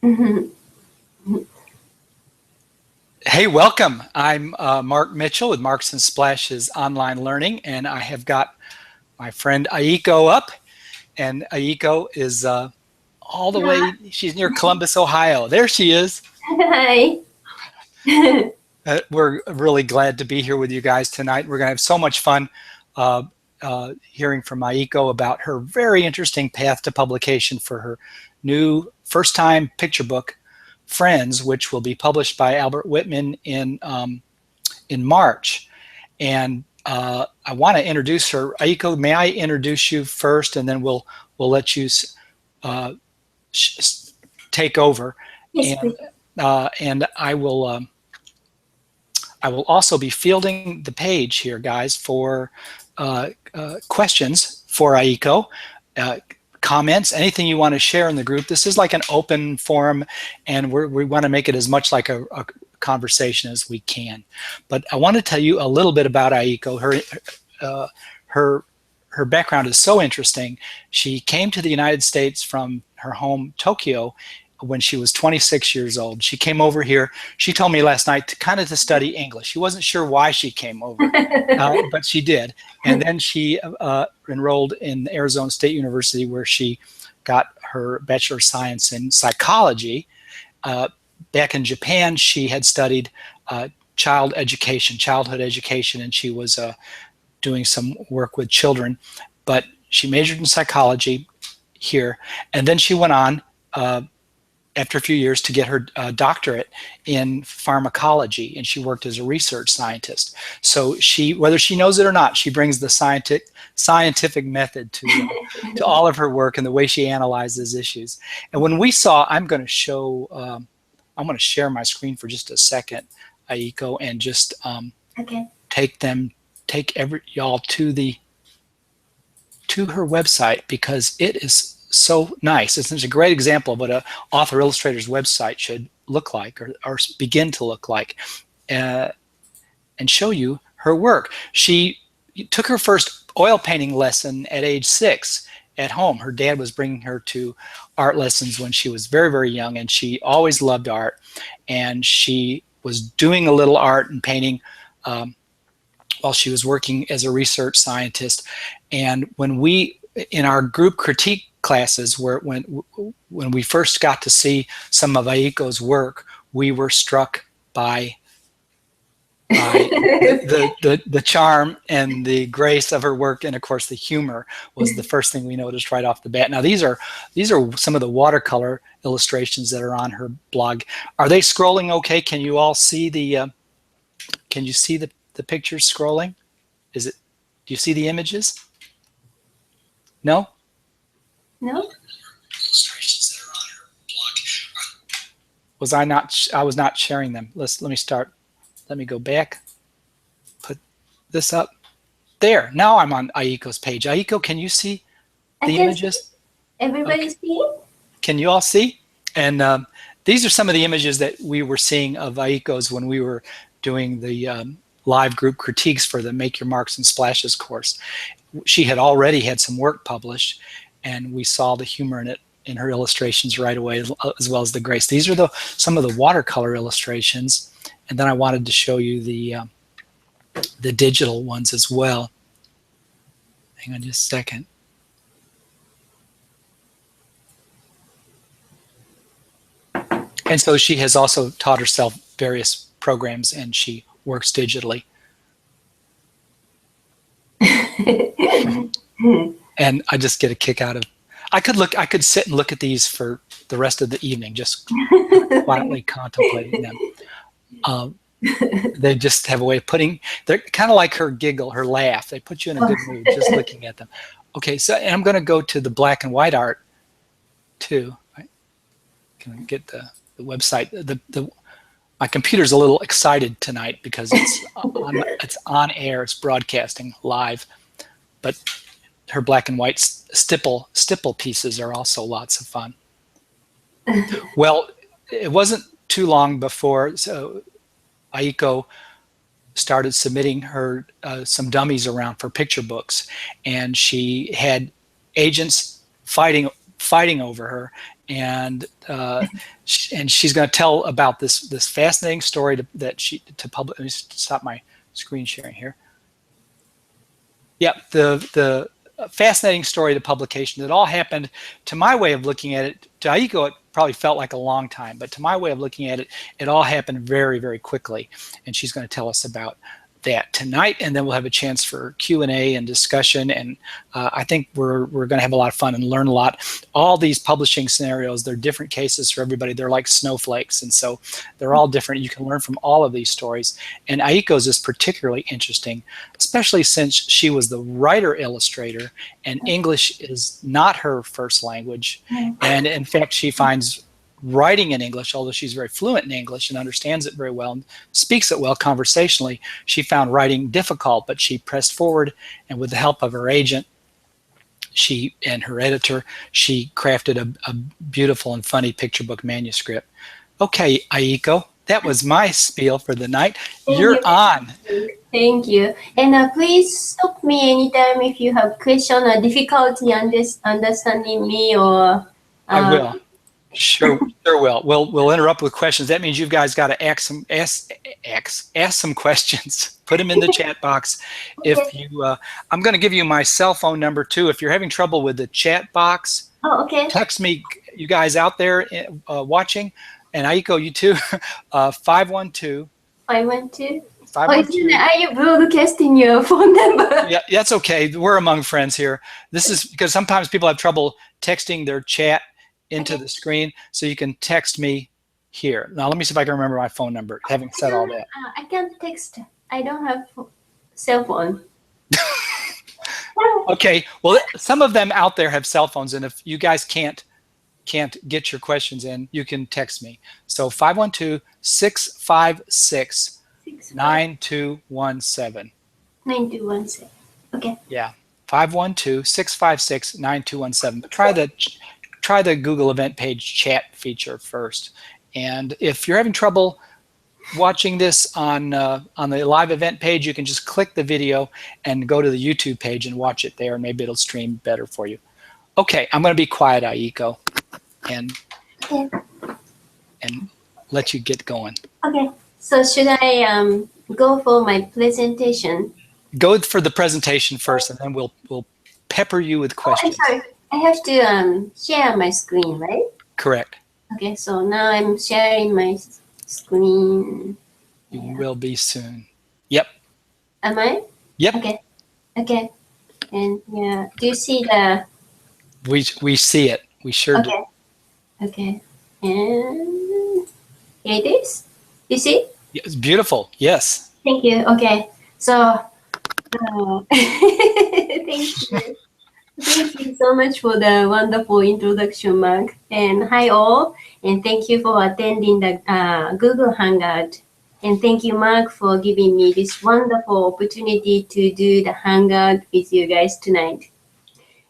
Hey, welcome. I'm Mark Mitchell with Marks and Splashes Online Learning, and I have got my friend Aiko up, and Aiko is all the way, she's near Columbus, Ohio. There she is. Hi. We're really glad to be here with you guys tonight. We're going to have so much fun hearing from Aiko about her very interesting path to publication for her new first-time picture book, Friends, which will be published by Albert Whitman in March. And I want to introduce her. Aiko, may I introduce you first, and then we'll let you take over. Yes, and I will also be fielding the page here, guys, for questions for Aiko. Comments, anything you want to share in the group. This is like an open forum, and we want to make it as much like a conversation as we can. But I want to tell you a little bit about Aiko. Her background is so interesting. She came to the United States from her home, Tokyo, when she was 26 years old. She came over here, she told me last night, to study English. She wasn't sure why she came over, but she did. And then she enrolled in Arizona State University, where she got her Bachelor of Science in Psychology. Back in Japan, she had studied childhood education, and she was doing some work with children. But she majored in psychology here, and then she went on after a few years to get her doctorate in pharmacology, and she worked as a research scientist. So she, whether she knows it or not, she brings the scientific method to all of her work and the way she analyzes issues. And when we saw, I'm going to share my screen for just a second, Aiko, and just take y'all to her website, because it is so nice. It's a great example of what an author-illustrator's website should look like, or begin to look like, and show you her work. She took her first oil painting lesson at age 6 at home. Her dad was bringing her to art lessons when she was very, very young, and she always loved art. And she was doing a little art and painting while she was working as a research scientist. And when we, in our group critique classes, when we first got to see some of Aiko's work, we were struck by the charm and the grace of her work, and of course the humor was the first thing we noticed right off the bat. Now these are some of the watercolor illustrations that are on her blog. Are they scrolling okay? Can you all see the pictures scrolling? Do you see the images? No? No. Illustrations that are on her blog. I was not sharing them. Let me start. Let me go back. Put this up. There. Now I'm on Aiko's page. Aiko, can you see the images? Everybody see? Can you all see? And these are some of the images that we were seeing of Aiko's when we were doing the live group critiques for the Make Your Marks and Splashes course. She had already had some work published, and we saw the humor in it in her illustrations right away, as well as the grace. These are some of the watercolor illustrations, and then I wanted to show you the digital ones as well. Hang on just a second. And so she has also taught herself various programs, and she works digitally. And I just get a kick out of, I could sit and look at these for the rest of the evening, just quietly contemplating them. They just have a way of they're kind of like her giggle, her laugh. They put you in a good mood just looking at them. Okay, so and I'm going to go to the black and white art too. Can I get the website? My computer's a little excited tonight because it's on air, it's broadcasting live, but her black and white stipple pieces are also lots of fun. Well, it wasn't too long before Aiko started submitting her some dummies around for picture books, and she had agents fighting over her, and she's going to tell about this fascinating story to publish. Let me stop my screen sharing here. Yep, the fascinating story to publication. It all happened, to my way of looking at it. To Aiko, it probably felt like a long time, but to my way of looking at it, it all happened very, very quickly. And she's going to tell us about that tonight, and then we'll have a chance for Q&A and discussion, and I think we're going to have a lot of fun and learn a lot. All these publishing scenarios, they're different cases for everybody. They're like snowflakes, and so they're all different. You can learn from all of these stories, and Aiko's is particularly interesting, especially since she was the writer-illustrator, and English is not her first language, and in fact she finds writing in English, although she's very fluent in English and understands it very well and speaks it well conversationally, she found writing difficult, but she pressed forward, and with the help of her agent and her editor, she crafted a beautiful and funny picture book manuscript. Okay, Aiko, that was my spiel for the night. You're on. Thank you. And please stop me anytime if you have question or difficulty understanding me, or I will. Sure will. We'll interrupt with questions. That means you guys got to ask some questions. Put them in the chat box. Okay. If you, I'm going to give you my cell phone number too. If you're having trouble with the chat box, text me. You guys out there watching, and Aiko, you too. 512. 512. 512. Are you broadcasting your phone number? Yeah, that's okay. We're among friends here. This is because sometimes people have trouble texting their chat into the screen, so you can text me here. Now let me see if I can remember my phone number, having said all that. I can't text. I don't have cell phone. Okay, well, some of them out there have cell phones, and if you guys can't get your questions in, you can text me. So 512-656-9217. 9217. Okay. Yeah, 512-656-9217. But try the Google event page chat feature first. And if you're having trouble watching this on the live event page, you can just click the video and go to the YouTube page and watch it there. Maybe it'll stream better for you. Okay, I'm going to be quiet, Aiko, and let you get going. Okay. So should I go for my presentation? Go for the presentation first, and then we'll pepper you with questions. I'm sorry. I have to share my screen, right? Correct. Okay, so now I'm sharing my screen. You will be soon. Yep. Am I? Yep. Okay. Okay. And yeah, do you see the? We see it. We sure do. Okay. And here it is. You see? It's beautiful. Yes. Thank you. Okay. So thank you. Thank you so much for the wonderful introduction, Mark. And hi all, and thank you for attending the Google Hangout. And thank you, Mark, for giving me this wonderful opportunity to do the Hangout with you guys tonight.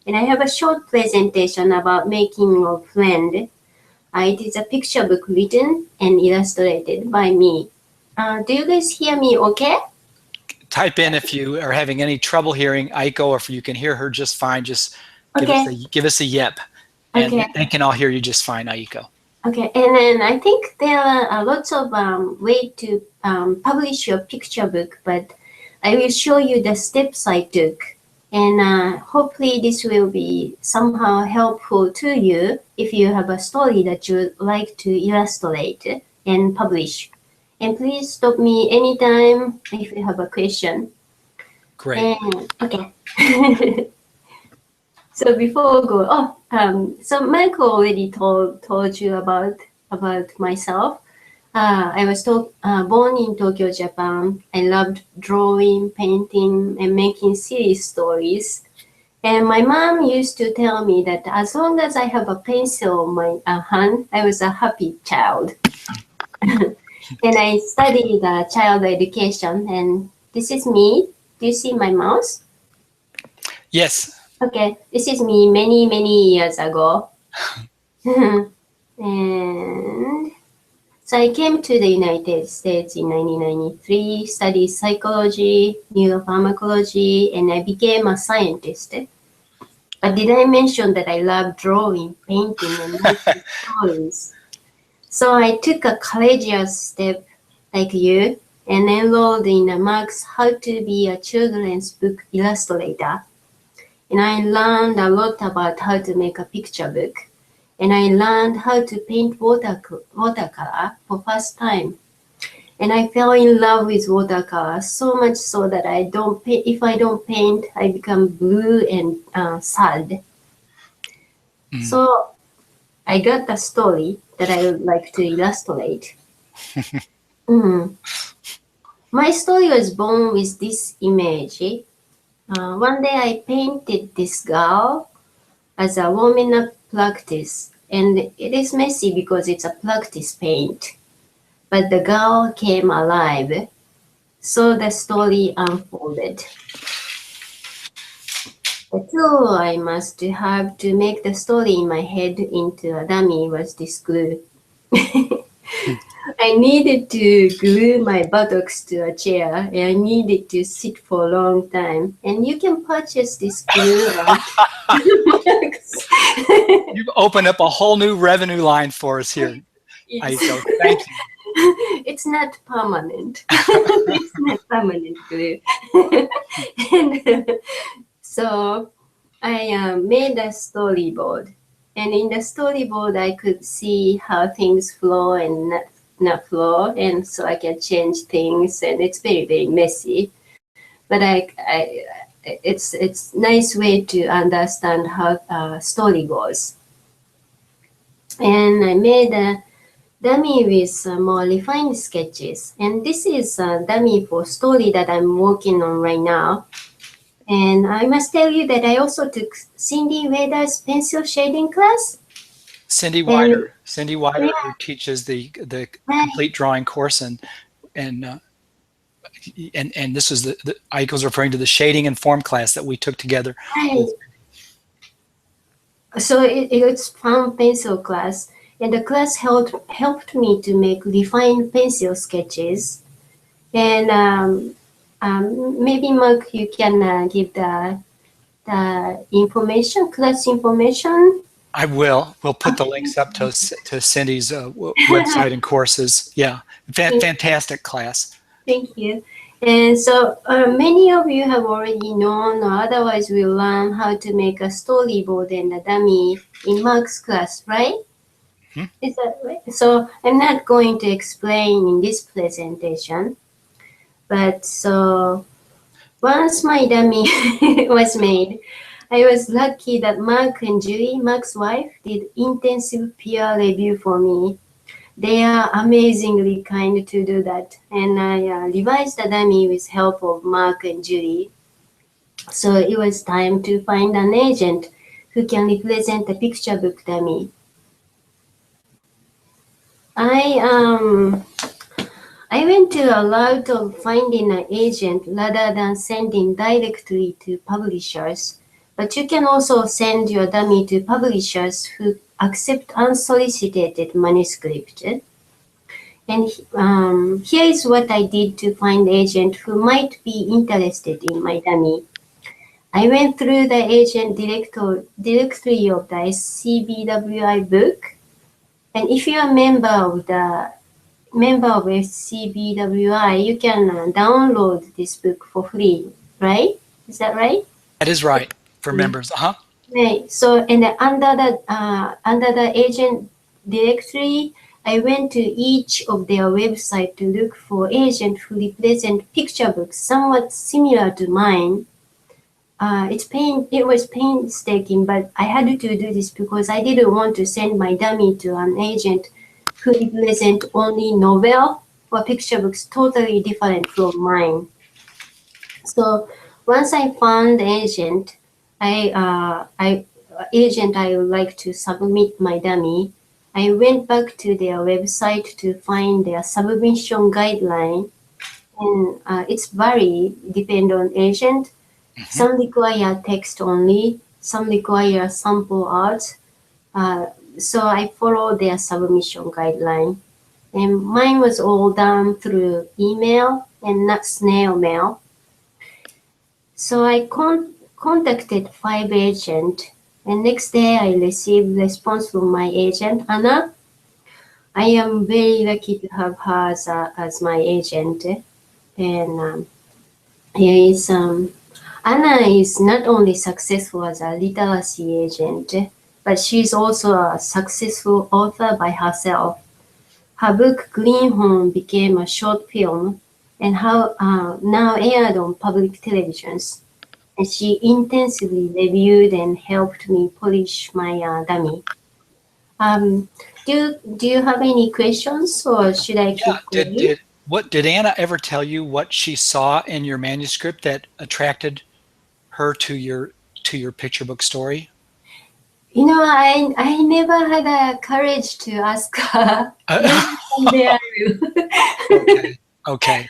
And I have a short presentation about making a friend. It is a picture book written and illustrated by me. Do you guys hear me okay? Type in if you are having any trouble hearing Aiko, or if you can hear her just fine. Just give us a yep, and they can all hear you just fine, Aiko. Okay, and then I think there are lots of ways to publish your picture book, but I will show you the steps I took, and hopefully this will be somehow helpful to you if you have a story that you would like to illustrate and publish. And please stop me anytime if you have a question. Great. Okay. So before we go, so Michael already told you about myself. I was born in Tokyo, Japan. I loved drawing, painting, and making silly stories. And my mom used to tell me that as long as I have a pencil on my hand, I was a happy child. And I studied child education, and this is me. Do you see my mouse? Yes. Okay, this is me many years ago. And so I came to the United States in 1993, studied psychology, neuropharmacology, and I became a scientist. But did I mention that I love drawing, painting, and writing stories? So I took a courageous step like you and enrolled in Mark's How to Be a Children's Book Illustrator. And I learned a lot about how to make a picture book. And I learned how to paint watercolor for first time. And I fell in love with watercolor so much so that if I don't paint, I become blue and sad. So I got a story that I would like to illustrate. My story was born with this image. One day I painted this girl as a warming-up practice, and it is messy because it's a practice paint. But the girl came alive, so the story unfolded. The tool I must have to make the story in my head into a dummy was this glue. I needed to glue my buttocks to a chair, and I needed to sit for a long time. And you can purchase this glue on You've opened up a whole new revenue line for us here, Aiko. Thank you. It's not permanent. It's not permanent glue. And so I made a storyboard. And in the storyboard, I could see how things flow and not flow. And so I can change things. And it's very, very messy. But it's nice way to understand how a story goes. And I made a dummy with more refined sketches. And this is a dummy for story that I'm working on right now. And I must tell you that I also took Cindy Weder's pencil shading class. Cindy Wider, who teaches the complete drawing course, and this is the Aiko's referring to the shading and form class that we took together. Right. So it's fun pencil class, and the class helped me to make refined pencil sketches. And maybe Mark, you can give the information, class information. I will. We'll put the links up to Cindy's website and courses. Yeah, fantastic class. Thank you. And so many of you have already known, or otherwise will learn how to make a storyboard and a dummy in Mark's class, right? Is that right? So I'm not going to explain in this presentation, but so once my dummy was made, I was lucky that Mark and Julie, Mark's wife, did intensive peer review for me. They are amazingly kind to do that. And I revised the dummy with help of Mark and Julie. So it was time to find an agent who can represent the picture book dummy. I went to a route of finding an agent rather than sending directly to publishers. But you can also send your dummy to publishers who accept unsolicited manuscript. And here is what I did to find agent who might be interested in my dummy. I went through the agent directory of the SCBWI book. And if you're a member of SCBWI, you can download this book for free, right? Is that right? That is right. For members, Right. So, and under the agent directory, I went to each of their website to look for agents who represent picture books somewhat similar to mine. It was painstaking, but I had to do this because I didn't want to send my dummy to an agent who represent only novel or picture books totally different from mine. So once I found the agent, I would like to submit my dummy, I went back to their website to find their submission guideline. And it's vary, depend on agent. Some require text only, some require sample art. So I follow their submission guideline. And mine was all done through email and not snail mail. So I contacted 5 agents, and next day I received response from my agent, Anna. I am very lucky to have her as my agent. And here is Anna is not only successful as a literacy agent, but she's also a successful author by herself. Her book Greenhorn became a short film and now aired on public televisions. And she intensively reviewed and helped me polish my dummy. Do you have any questions, or should I keep going? Did Anna ever tell you what she saw in your manuscript that attracted her to your picture book story? You know, I never had the courage to ask her. Okay.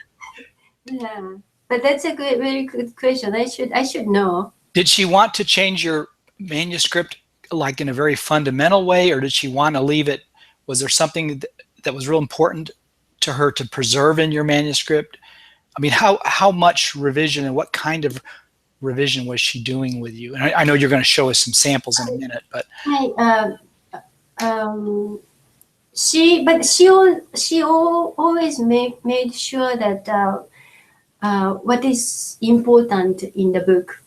Yeah, but that's a very good question. I should know. Did she want to change your manuscript like in a very fundamental way, or did she want to leave it? Was there something that was real important to her to preserve in your manuscript? I mean, how much revision and what kind of revision was she doing with you? And I know you're going to show us some samples in a minute, but she always made sure that what is important in the book,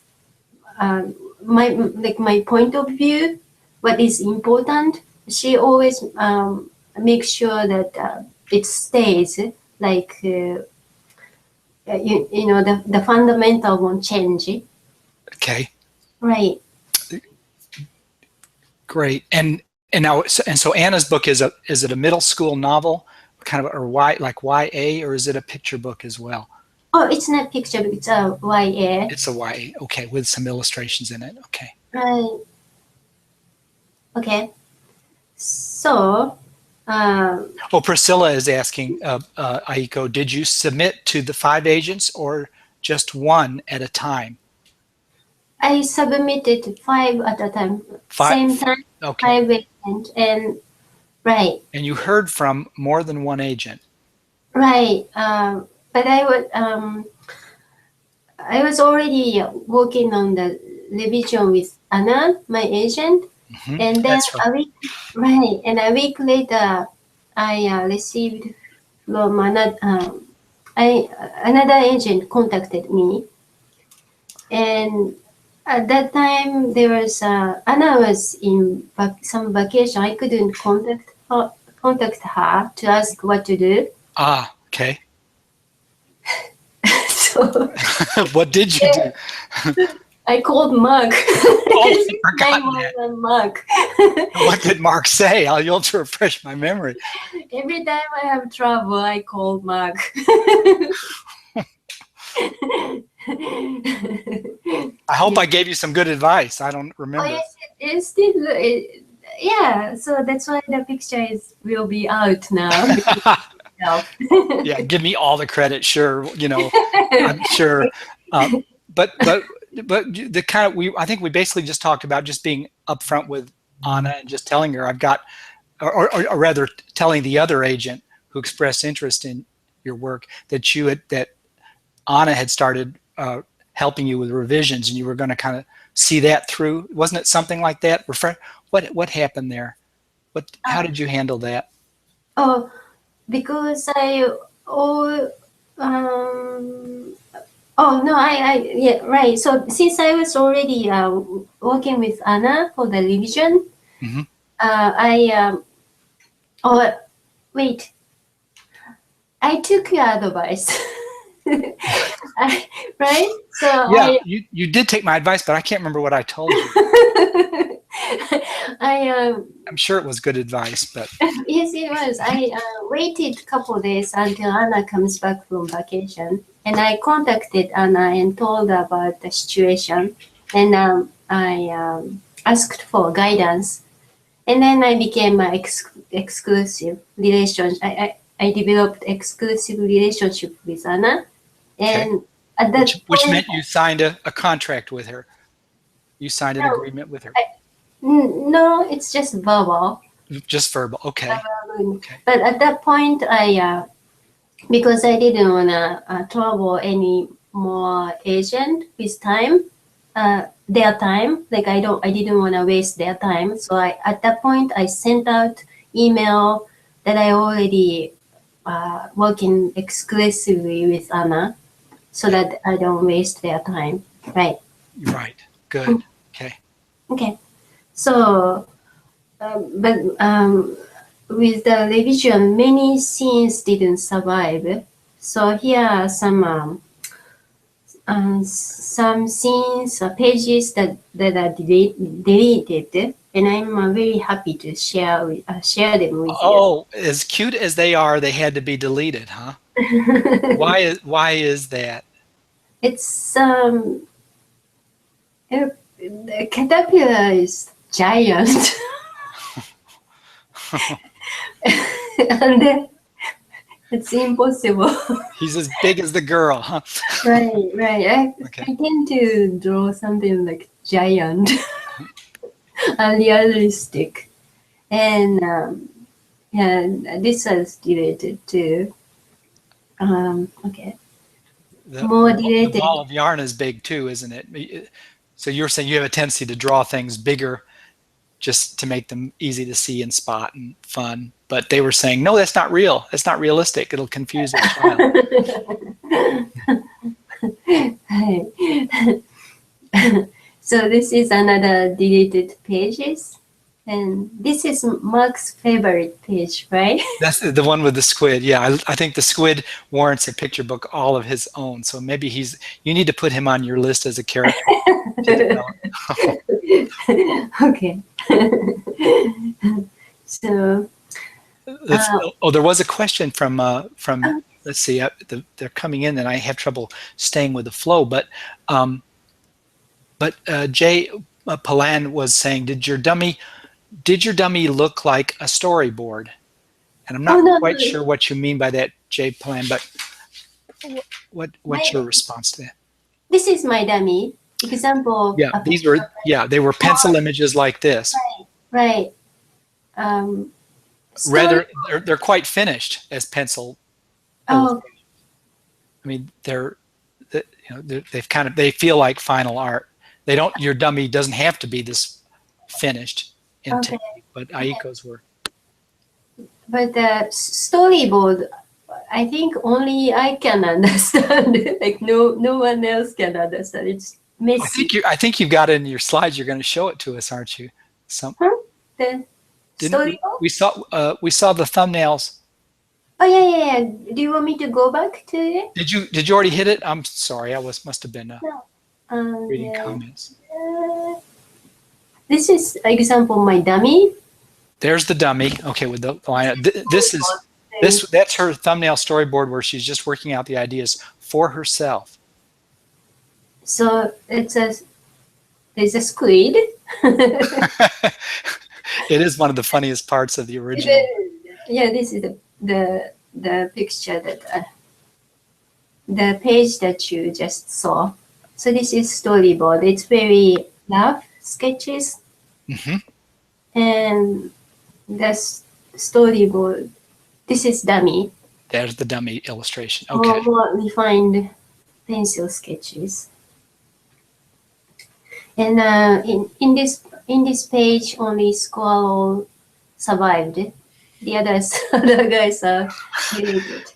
my point of view, what is important, she always makes sure that it stays like you know, the fundamental won't change. Okay. Right. Great. And so Anna's book is it a middle school novel, kind of, or like YA, or is it a picture book as well? Oh, it's not picture book, it's a YA. It's a YA. Okay, with some illustrations in it. Okay. Right. Okay. So. Priscilla is asking, Aiko, did you submit to the 5 agents or just one at a time? I submitted 5 at a time. 5? Same time. Okay. 5 agents, and right. And you heard from more than one agent. Right. But I was already working on the revision with Anna, my agent. Mm-hmm. And then a week later, I received from another agent contacted me, and at that time there was Anna was in some vacation. I couldn't contact her to ask what to do. Ah, okay. So what did you do? I called Mark. Oh, I forgot that. Mark. What did Mark say? You'll have to refresh my memory. Every time I have trouble, I call Mark. I hope I gave you some good advice. I don't remember. Oh, yes, it's still, yeah. So that's why the picture will be out now. Yeah, give me all the credit. Sure, you know, I'm sure. But the kind of I think we basically just talked about just being upfront with Anna and just telling her I've got, or rather telling the other agent who expressed interest in your work that Anna had started helping you with revisions, and you were going to kind of see that through. Wasn't it something like that? What happened there? How did you handle that? Oh, because yeah, right. So since I was already working with Anna for the revision, mm-hmm. I took your advice. Right? So yeah, you did take my advice, but I can't remember what I told you. I'm sure it was good advice, but yes, it was. I waited a couple of days until Anna comes back from vacation, and I contacted Anna and told her about the situation, and I asked for guidance, and then I became an exclusive relationship. I developed exclusive relationship with Anna, and okay. At that which meant you signed a contract with her. You signed an agreement with her. No, it's just verbal. Just verbal, okay. Okay. But at that point, because I didn't want to trouble any more agent with time, their time. Like I didn't want to waste their time. So at that point, I sent out email that I already working exclusively with Anna, so that I don't waste their time. Right. Right. Good. Okay. Okay. So, but with the revision, many scenes didn't survive. So here are some scenes, pages that are deleted, and I'm very happy to share them with you. Oh, as cute as they are, they had to be deleted, huh? Why is that? It's the caterpillar is giant, and then it's impossible. He's as big as the girl, huh? Right. Okay. I tend to draw something like giant, unrealistic, and this was deleted too. Okay, more The deleted. ball of yarn is big too, isn't it? So you're saying you have a tendency to draw things bigger just to make them easy to see and spot and fun. But they were saying, no, that's not real. That's not realistic. It'll confuse a child. So this is another deleted pages. And this is Mark's favorite page, right? That's the one with the squid. Yeah, I think the squid warrants a picture book all of his own. So maybe you need to put him on your list as a character. Okay. So there was a question from let's see, they're coming in and I have trouble staying with the flow, but Jay Palan was saying, did your dummy look like a storyboard? And I'm not quite sure what you mean by that, Jay Palan, but what's your response to that? This is my dummy example. Yeah, they were pencil images like this. Right. Rather, they're quite finished as pencil. Oh. I mean, they feel like final art. They don't. Your dummy doesn't have to be this finished in technique, but Aiko's were. But the storyboard, I think only I can understand. Like no one else can understand. It's messy. I think you've got it in your slides. You're going to show it to us, aren't you? The storyboard? We saw the thumbnails. Oh yeah. Do you want me to go back to it? Did you already hit it? I'm sorry. I must have been reading comments. This is example my dummy. There's the dummy. Okay, with the line. That's her thumbnail storyboard where she's just working out the ideas for herself. So there's a squid. It is one of the funniest parts of the original. Yeah, this is the picture that the page that you just saw. So this is storyboard. It's very rough sketches. Mm-hmm. And that's storyboard. This is dummy. There's the dummy illustration. Okay. More refined pencil sketches. And in this page, only Squirrel survived. The other guys are deleted.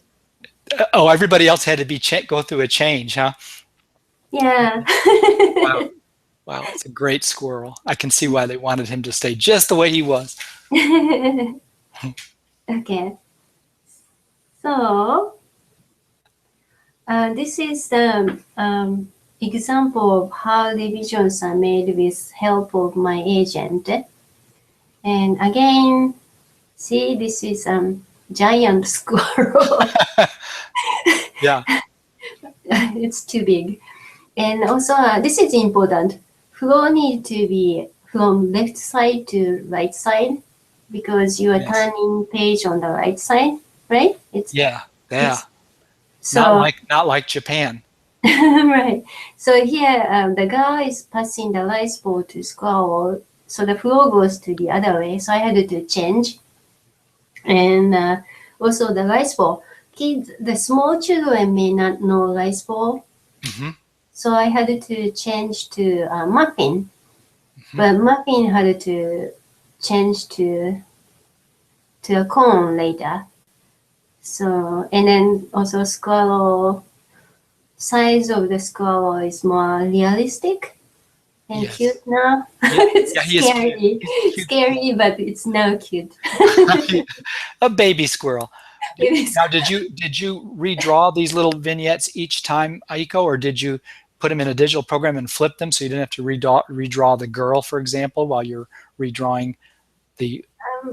Oh, everybody else had to go through a change, huh? Yeah. Wow, it's a great squirrel. I can see why they wanted him to stay just the way he was. Okay. So this is the example of how revisions are made with help of my agent. And again, see, this is giant squirrel. Yeah. It's too big. And also, this is important. Flow needs to be from left side to right side because you are turning page on the right side, right? Yeah. So not like Japan. Right. So here, the girl is passing the rice ball to squirrel, so the flow goes to the other way. So I had to change. And also the rice ball. Kids, the small children may not know rice ball. Mm-hmm. So I had to change to muffin, but muffin had to change to a cone later. So, and then also squirrel, size of the squirrel is more realistic and Yes. cute now. Yeah, It's yeah, he is scary. cute. He's cute. Scary, but it's now cute. A baby squirrel. It is. Now, did you redraw these little vignettes each time, Aiko, or did you put them in a digital program and flip them so you didn't have to redraw the girl, for example, while you're redrawing the?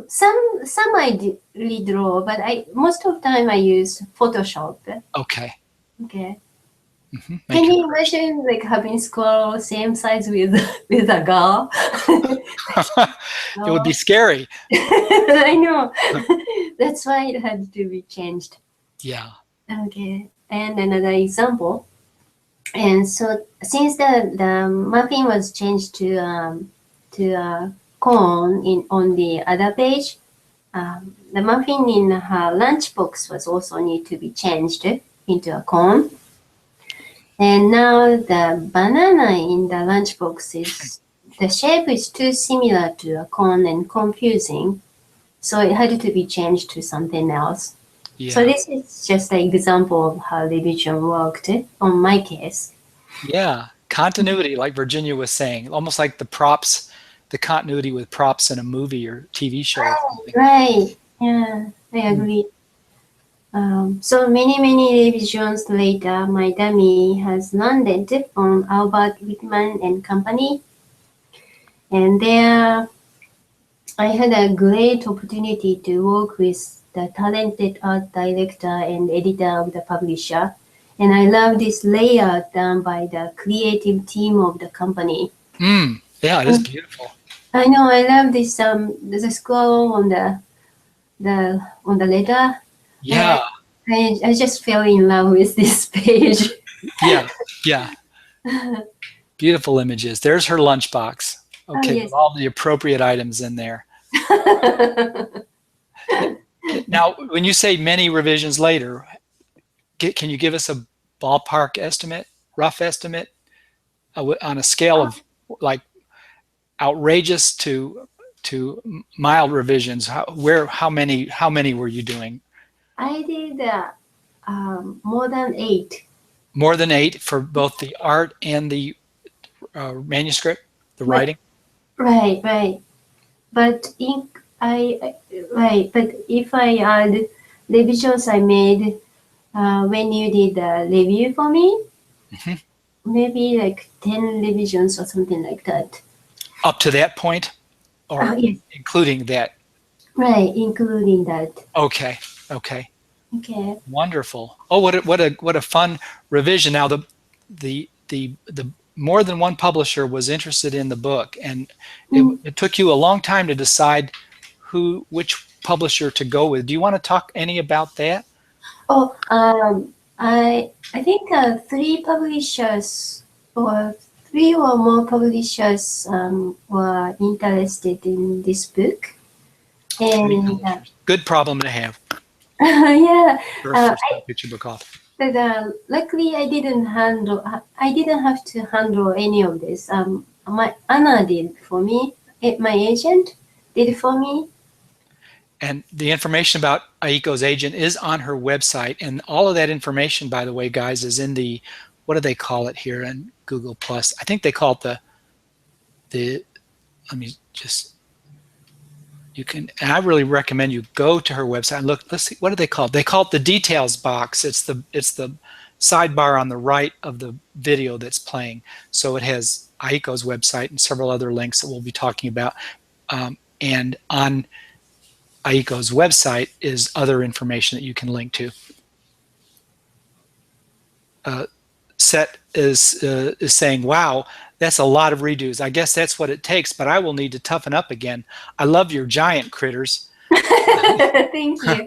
Some I redraw, but most of the time I use Photoshop. Okay. Okay. Mm-hmm. Can you imagine like having squirrel same size with a girl? It would be scary. I know. That's why it had to be changed. Yeah. Okay. And another example. And so since the muffin was changed to cone on the other page, the muffin in her lunchbox was also need to be changed into a cone. And now the banana in the lunchbox is, the shape is too similar to a cone and confusing. So it had to be changed to something else. Yeah. So this is just an example of how revision worked on my case. Yeah. Continuity, like Virginia was saying, almost like the props, the continuity with props in a movie or TV show. Or something. Right. Yeah, I agree. So many revisions later, my dummy has landed on Albert Whitman and Company. And there, I had a great opportunity to work with the talented art director and editor of the publisher. And I love this layout done by the creative team of the company. Yeah, it is beautiful. I know, I love this, the scroll on the letter. Yeah. I just fell in love with this page. Yeah. Yeah. Beautiful images. There's her lunchbox. Okay, yes. with all the appropriate items in there. Now, when you say many revisions later, can you give us a ballpark estimate, rough estimate, on a scale of like outrageous to mild revisions? How many were you doing? I did more than 8. More than 8 for both the art and the manuscript, the writing. Right. But but if I add revisions I made when you did the review for me, maybe like 10 revisions or something like that. Up to that point, or yes. including that? Right, including that. Okay. Okay. Wonderful. Oh, what a fun revision. Now the more than one publisher was interested in the book, and it took you a long time to decide which publisher to go with. Do you want to talk any about that? Oh, I think 3 publishers or 3 or more publishers were interested in this book, and good problem to have. yeah. Picture book off. But luckily, I didn't have to handle any of this. My Anna did for me. My agent did it for me. And the information about Aiko's agent is on her website, and all of that information, by the way, guys, is in the, what do they call it here in Google Plus? I think they call it the. Let me just. You can, and I really recommend you go to her website and look. Let's see, what do they call it? They call it the details box. It's the sidebar on the right of the video that's playing. So it has Aiko's website and several other links that we'll be talking about. And on Aiko's website is other information that you can link to. Set is saying, "Wow, that's a lot of redos. I guess that's what it takes, but I will need to toughen up again. I love your giant critters." Thank you.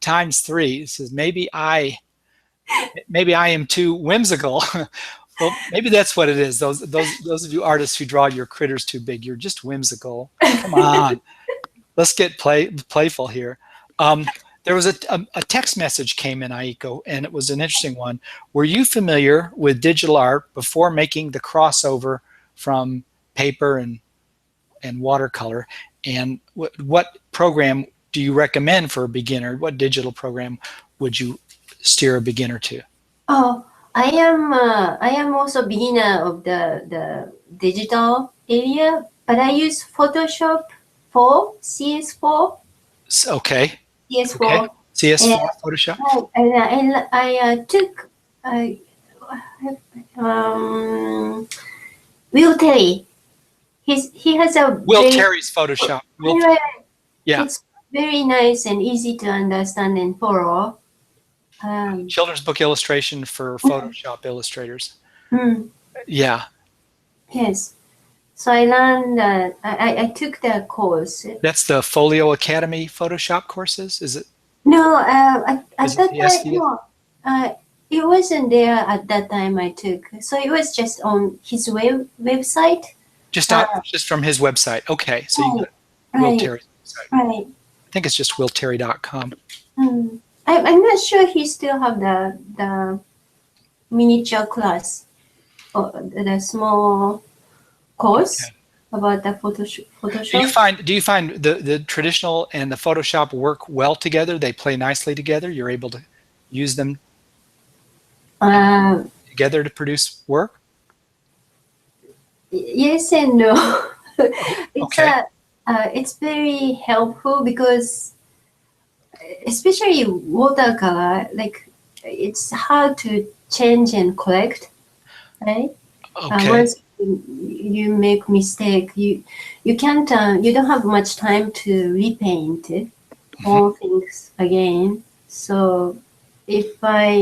Times 3. It says, maybe I am too whimsical. Well, maybe that's what it is. Those of you artists who draw your critters too big, you're just whimsical. Come on, let's get playful here. There was a text message came in, Aiko, and it was an interesting one. Were you familiar with digital art before making the crossover from paper and watercolor? And what program do you recommend for a beginner? What digital program would you steer a beginner to? Oh, I am also beginner of the digital area, but I use Photoshop 4, CS4, Okay. Okay. CS4, and CS4 Photoshop. I took Will Terry. He has a Will very Terry's Photoshop. Yeah. it's very nice and easy to understand and follow. Children's book illustration for Photoshop illustrators. Mm, Yeah. yes. So I learned that I took the course. That's the Folio Academy Photoshop courses. Is it? No, at Is that it the time, SVF? no, it wasn't there at that time I took. So it was just on his website. Just from his website. Okay. So you got Will Right, Terry's website. right. I think it's just willterry.com. I'm not sure he still have the miniature class or the small course Okay. about the Photoshop. Do you find the traditional and the Photoshop work well together? They play nicely together. You're able to use them Uh, together to produce work? yes and no. Okay. It's very helpful because especially watercolor, like it's hard to change and correct, right? Okay. Once you make mistake, you can't you don't have much time to repaint all things again. So if I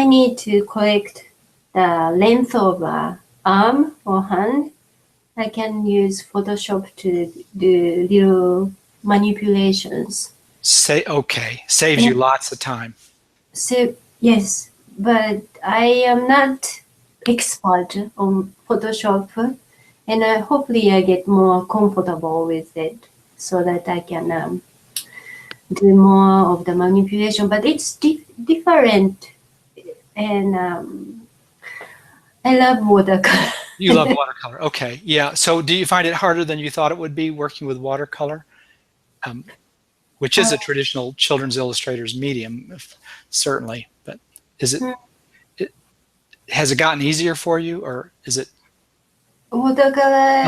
need to correct the length of arm or hand, I can use Photoshop to do little manipulations. Okay. Saves you lots of time. So yes, but I am not expert on Photoshop, and hopefully I get more comfortable with it so that I can do more of the manipulation. But it's different, and I love watercolor. You love watercolor. Okay. Yeah. So do you find it harder than you thought it would be working with watercolor? Which is a traditional children's illustrators medium, certainly. But has it gotten easier for you, or is it? Watercolor,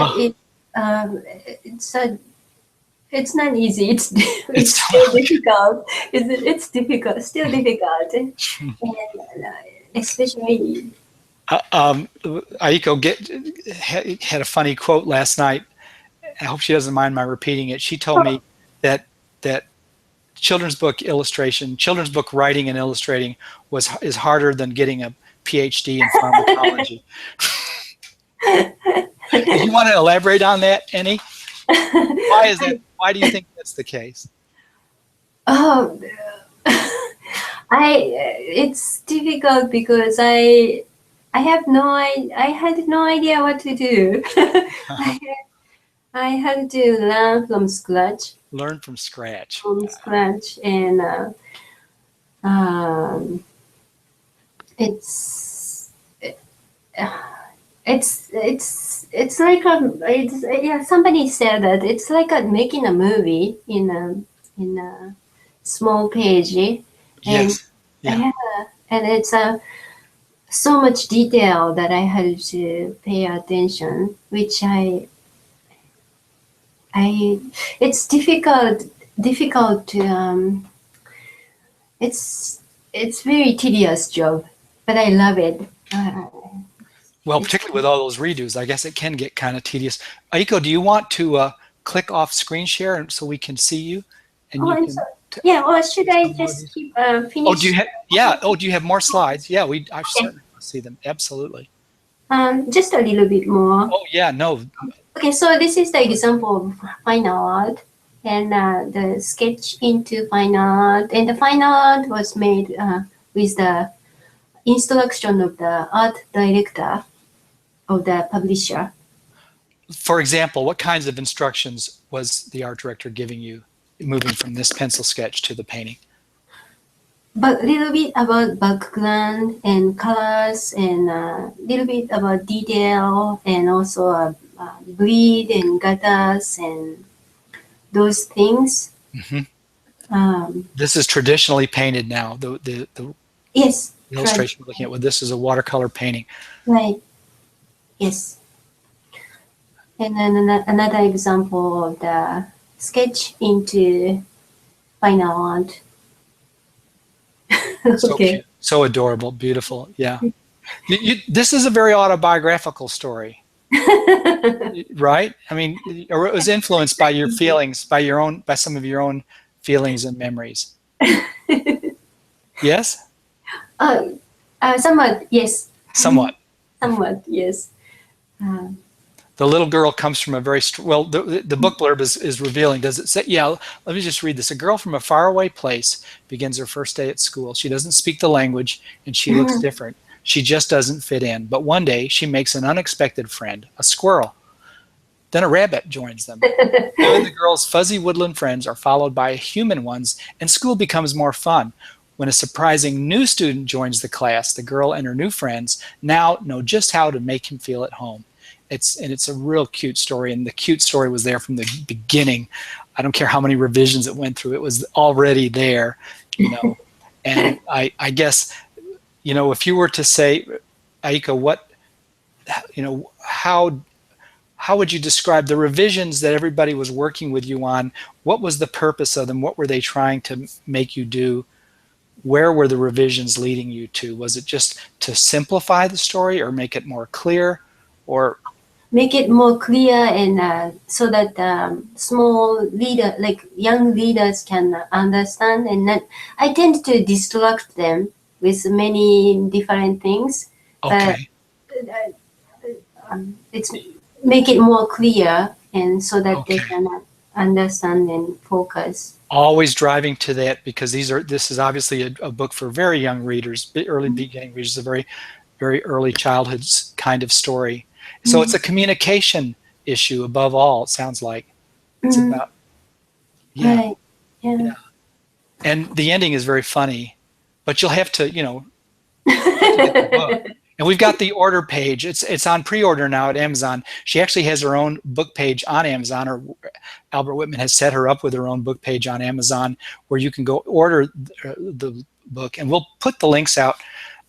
it's not easy. It's still difficult. It's difficult, still difficult, and especially. Aiko had a funny quote last night. I hope she doesn't mind my repeating it. She told me that children's book writing and illustrating is harder than getting a PhD in pharmacology. Do you want to elaborate on that, Annie? Why is that? Why do you think that's the case? Oh, it's difficult because I had no idea what to do. I had to learn from scratch. Learn from scratch. And it's like somebody said that it's like making a movie in a small page. Yes. Yeah. And it's so much detail that I had to pay attention, which it's difficult to it's very tedious job, but I love it. Well, particularly with all those redos, I guess it can get kind of tedious. Aiko, do you want to click off screen share so we can see you? And yeah, or should I just keep finish? Oh, do you have more slides? Yeah, I certainly see them. Absolutely. Just a little bit more. Oh yeah, no. Okay, so this is the example of final art, and the sketch into final art, and the final art was made with the instruction of the art director of the publisher. For example, what kinds of instructions was the art director giving you? moving from this pencil sketch to the painting? But a little bit about background and colors and a little bit about detail and also bleed and gutters and those things. This is traditionally painted now. The Yes. illustration we're looking at, well, this is a watercolor painting. Right. Yes. And then another example of the sketch into final art. So Okay. cute, so adorable, beautiful. Yeah. This is a very autobiographical story, right? I mean, or it was influenced by your feelings, by some of your own feelings and memories. Yes? Somewhat, yes. Somewhat. Somewhat, yes. The little girl comes from a very well. The book blurb is revealing. Does it say? Yeah. Let me just read this. A girl from a faraway place begins her first day at school. She doesn't speak the language, and she looks different. She just doesn't fit in. But one day, she makes an unexpected friend, a squirrel. Then a rabbit joins them. Then the girl's fuzzy woodland friends are followed by human ones, and school becomes more fun. When a surprising new student joins the class, the girl and her new friends now know just how to make him feel at home. It's a real cute story, and the cute story was there from the beginning. I don't care how many revisions it went through; it was already there, you know. And I guess, you know, if you were to say, Aiko, what, you know, how would you describe the revisions that everybody was working with you on? What was the purpose of them? What were they trying to make you do? Where were the revisions leading you to? Was it just to simplify the story or make it more clear, or make it more clear and so that small reader, like young readers, can understand. And not, I tend to distract them with many different things. okay? It's make it more clear, and so that Okay. they can understand and focus. Always driving to that, because this is obviously a book for very young readers, early beginning readers, a very, very early childhood kind of story. So it's a communication issue above all, it sounds like. It's about, yeah. Right. Yeah. And the ending is very funny, but you'll have to, you know, get the book. And we've got the order page. It's on pre-order now at Amazon. She actually has her own book page on Amazon, or Albert Whitman has set her up with her own book page on Amazon, where you can go order the book. And we'll put the links out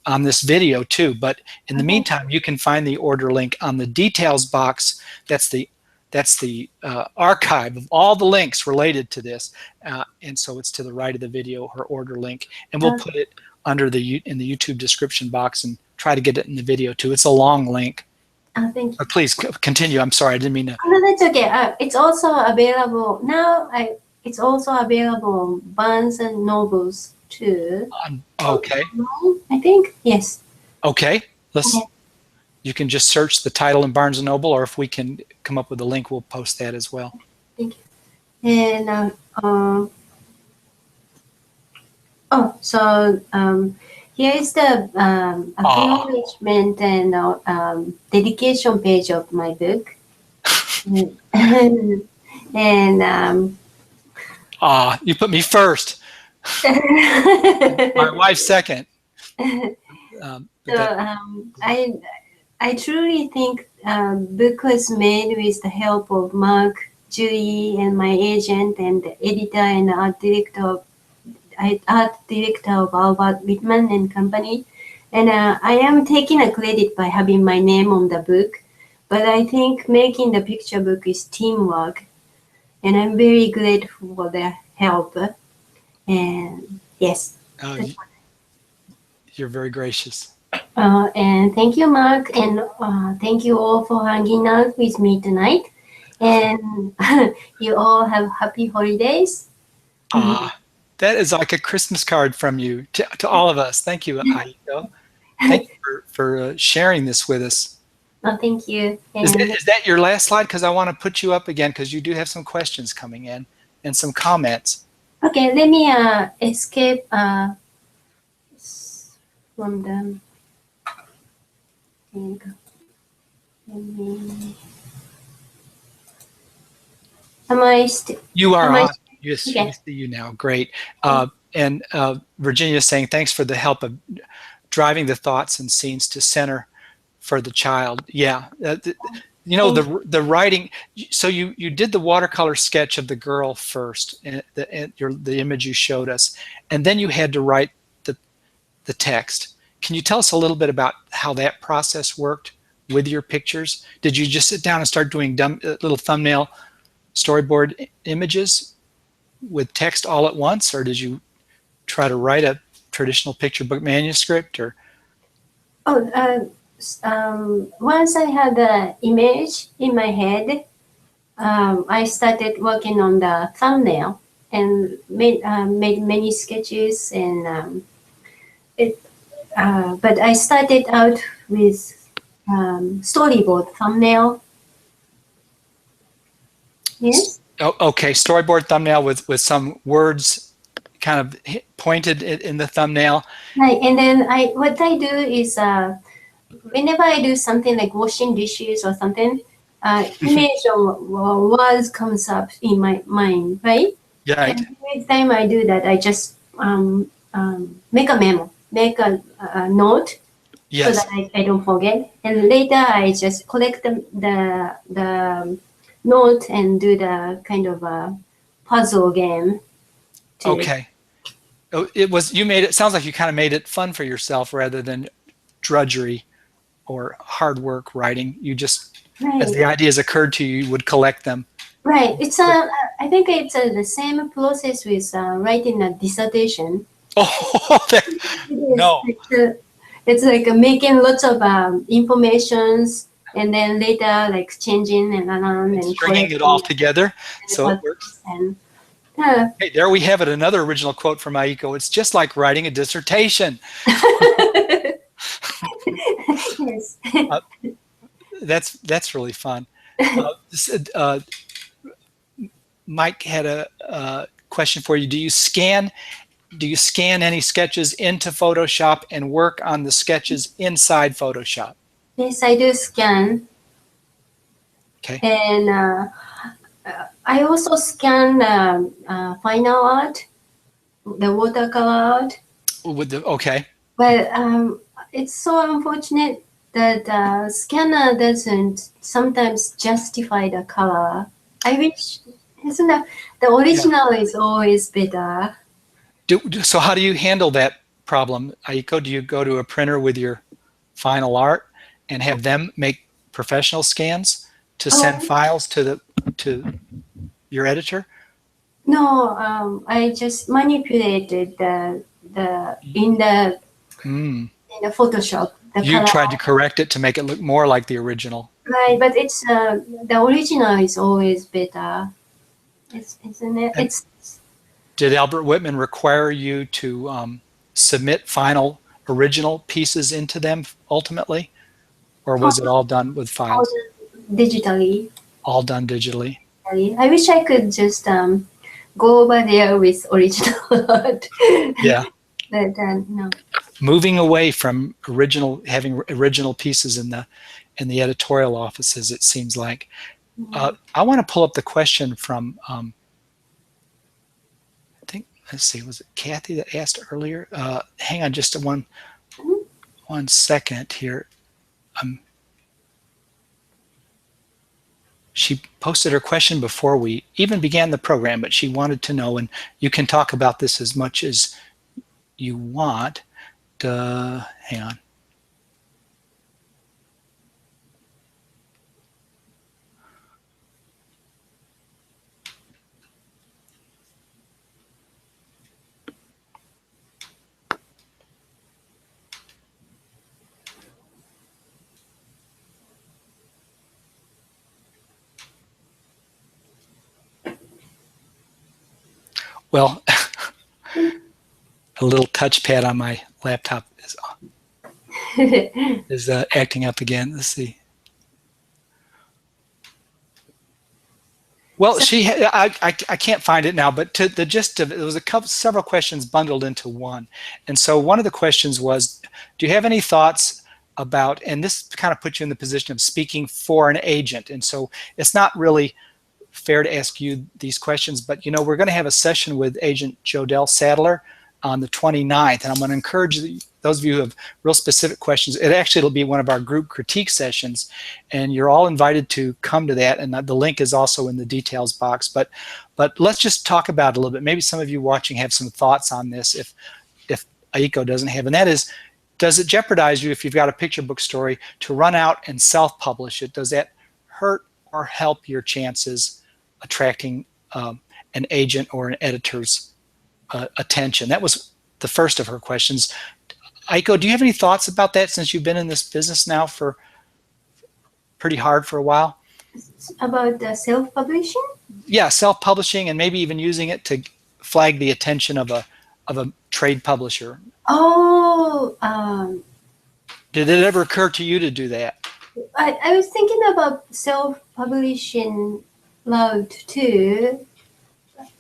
on this video too. But in the meantime, you can find the order link on the details box. That's the archive of all the links related to this. And so it's to the right of the video, her order link. And we'll put it under in the YouTube description box and try to get it in the video too. It's a long link. Thank you. But please continue. I'm sorry, I didn't mean to. Oh, no, that's okay. It's also available now. It's also available on Barnes and Nobles too. Okay. I think yes. Okay. You can just search the title in Barnes and Noble, or if we can come up with a link, we'll post that as well. Thank you. And here is the acknowledgement and dedication page of my book. And you put me first. My wife second. I truly think book was made with the help of Mark, Julie, and my agent and the editor and art director of Albert Whitman and Company. And I am taking a credit by having my name on the book, but I think making the picture book is teamwork, and I'm very grateful for their help. And yes. You're very gracious. And thank you, Mark, and thank you all for hanging out with me tonight. And you all have happy holidays. That is like a Christmas card from you to all of us. Thank you, Aiko. Thank you for sharing this with us. Oh, thank you. Is that your last slide? Because I want to put you up again, because you do have some questions coming in and some comments. Okay, let me escape from them. Am I still? You are on. Yes, we Okay. see you now. Great. And Virginia is saying, thanks for the help of driving the thoughts and scenes to center for the child. Yeah. You know, the writing, so you did the watercolor sketch of the girl first, and the image you showed us, and then you had to write the text. Can you tell us a little bit about how that process worked with your pictures? Did you just sit down and start doing little thumbnail storyboard images with text all at once, or did you try to write a traditional picture book manuscript? Or Once I had the image in my head, I started working on the thumbnail and made many sketches and but I started out with storyboard thumbnail. Yes. Okay, storyboard thumbnail with some words kind of pointed in the thumbnail. Right, and then what I do is whenever I do something like washing dishes or something, image or words comes up in my mind, right? Yeah. And every time I do that, I just make a memo, make a note, Yes. so that I don't forget. And later I just collect the note and do the kind of a puzzle game. Okay. It sounds like you kind of made it fun for yourself rather than drudgery or hard work writing. You just, as the ideas occurred to you, you would collect them. Right. It's I think it's the same process with writing a dissertation. Oh, no. It's like making lots of informations and then later like changing and around and stringing it all together so it works. And, hey, there we have it. Another original quote from Aiko. It's just like writing a dissertation. Yes. That's really fun. Mike had a question for you. Do you scan any sketches into Photoshop and work on the sketches inside Photoshop? Yes, I do scan. Okay. And I also scan final art, the watercolor art. Okay. But it's so unfortunate that scanner doesn't sometimes justify the color. I wish, isn't that the original is always better. So how do you handle that problem, Aiko? Do you go to a printer with your final art and have them make professional scans to send files to your editor? No, I just manipulated in the Photoshop. You tried to correct it to make it look more like the original. Right, but it's the original is always better, isn't it? Did Albert Whitman require you to submit final original pieces into them ultimately, or was it all done with files? Digitally. All done digitally. I wish I could just go over there with original art. Yeah. But no. Moving away from having original pieces in the editorial offices, it seems like. I want to pull up the question from I think, let's see, was it Kathy that asked earlier? Hang on just one second here. She posted her question before we even began the program, but she wanted to know, and you can talk about this as much as you want. Hang on. Well, a little touchpad on my laptop is acting up again. Let's see. Well, I can't find it now, but to the gist of it, there was several questions bundled into one. And so one of the questions was, do you have any thoughts about, and this kind of puts you in the position of speaking for an agent. And so it's not really fair to ask you these questions, but we're going to have a session with Agent Jodelle Sadler on the 29th, and I'm going to encourage those of you who have real specific questions. It'll be one of our group critique sessions, and you're all invited to come to that, and the link is also in the details box. But let's just talk about it a little bit. Maybe some of you watching have some thoughts on this if Aiko doesn't have, and that is, does it jeopardize you if you've got a picture book story to run out and self-publish it? Does that hurt or help your chances attracting an agent or an editor's attention? That was the first of her questions. Aiko, do you have any thoughts about that, since you've been in this business now for pretty hard for a while? About the self-publishing? Yeah, self-publishing, and maybe even using it to flag the attention of a trade publisher. Oh, did it ever occur to you to do that? I was thinking about self-publishing loud too,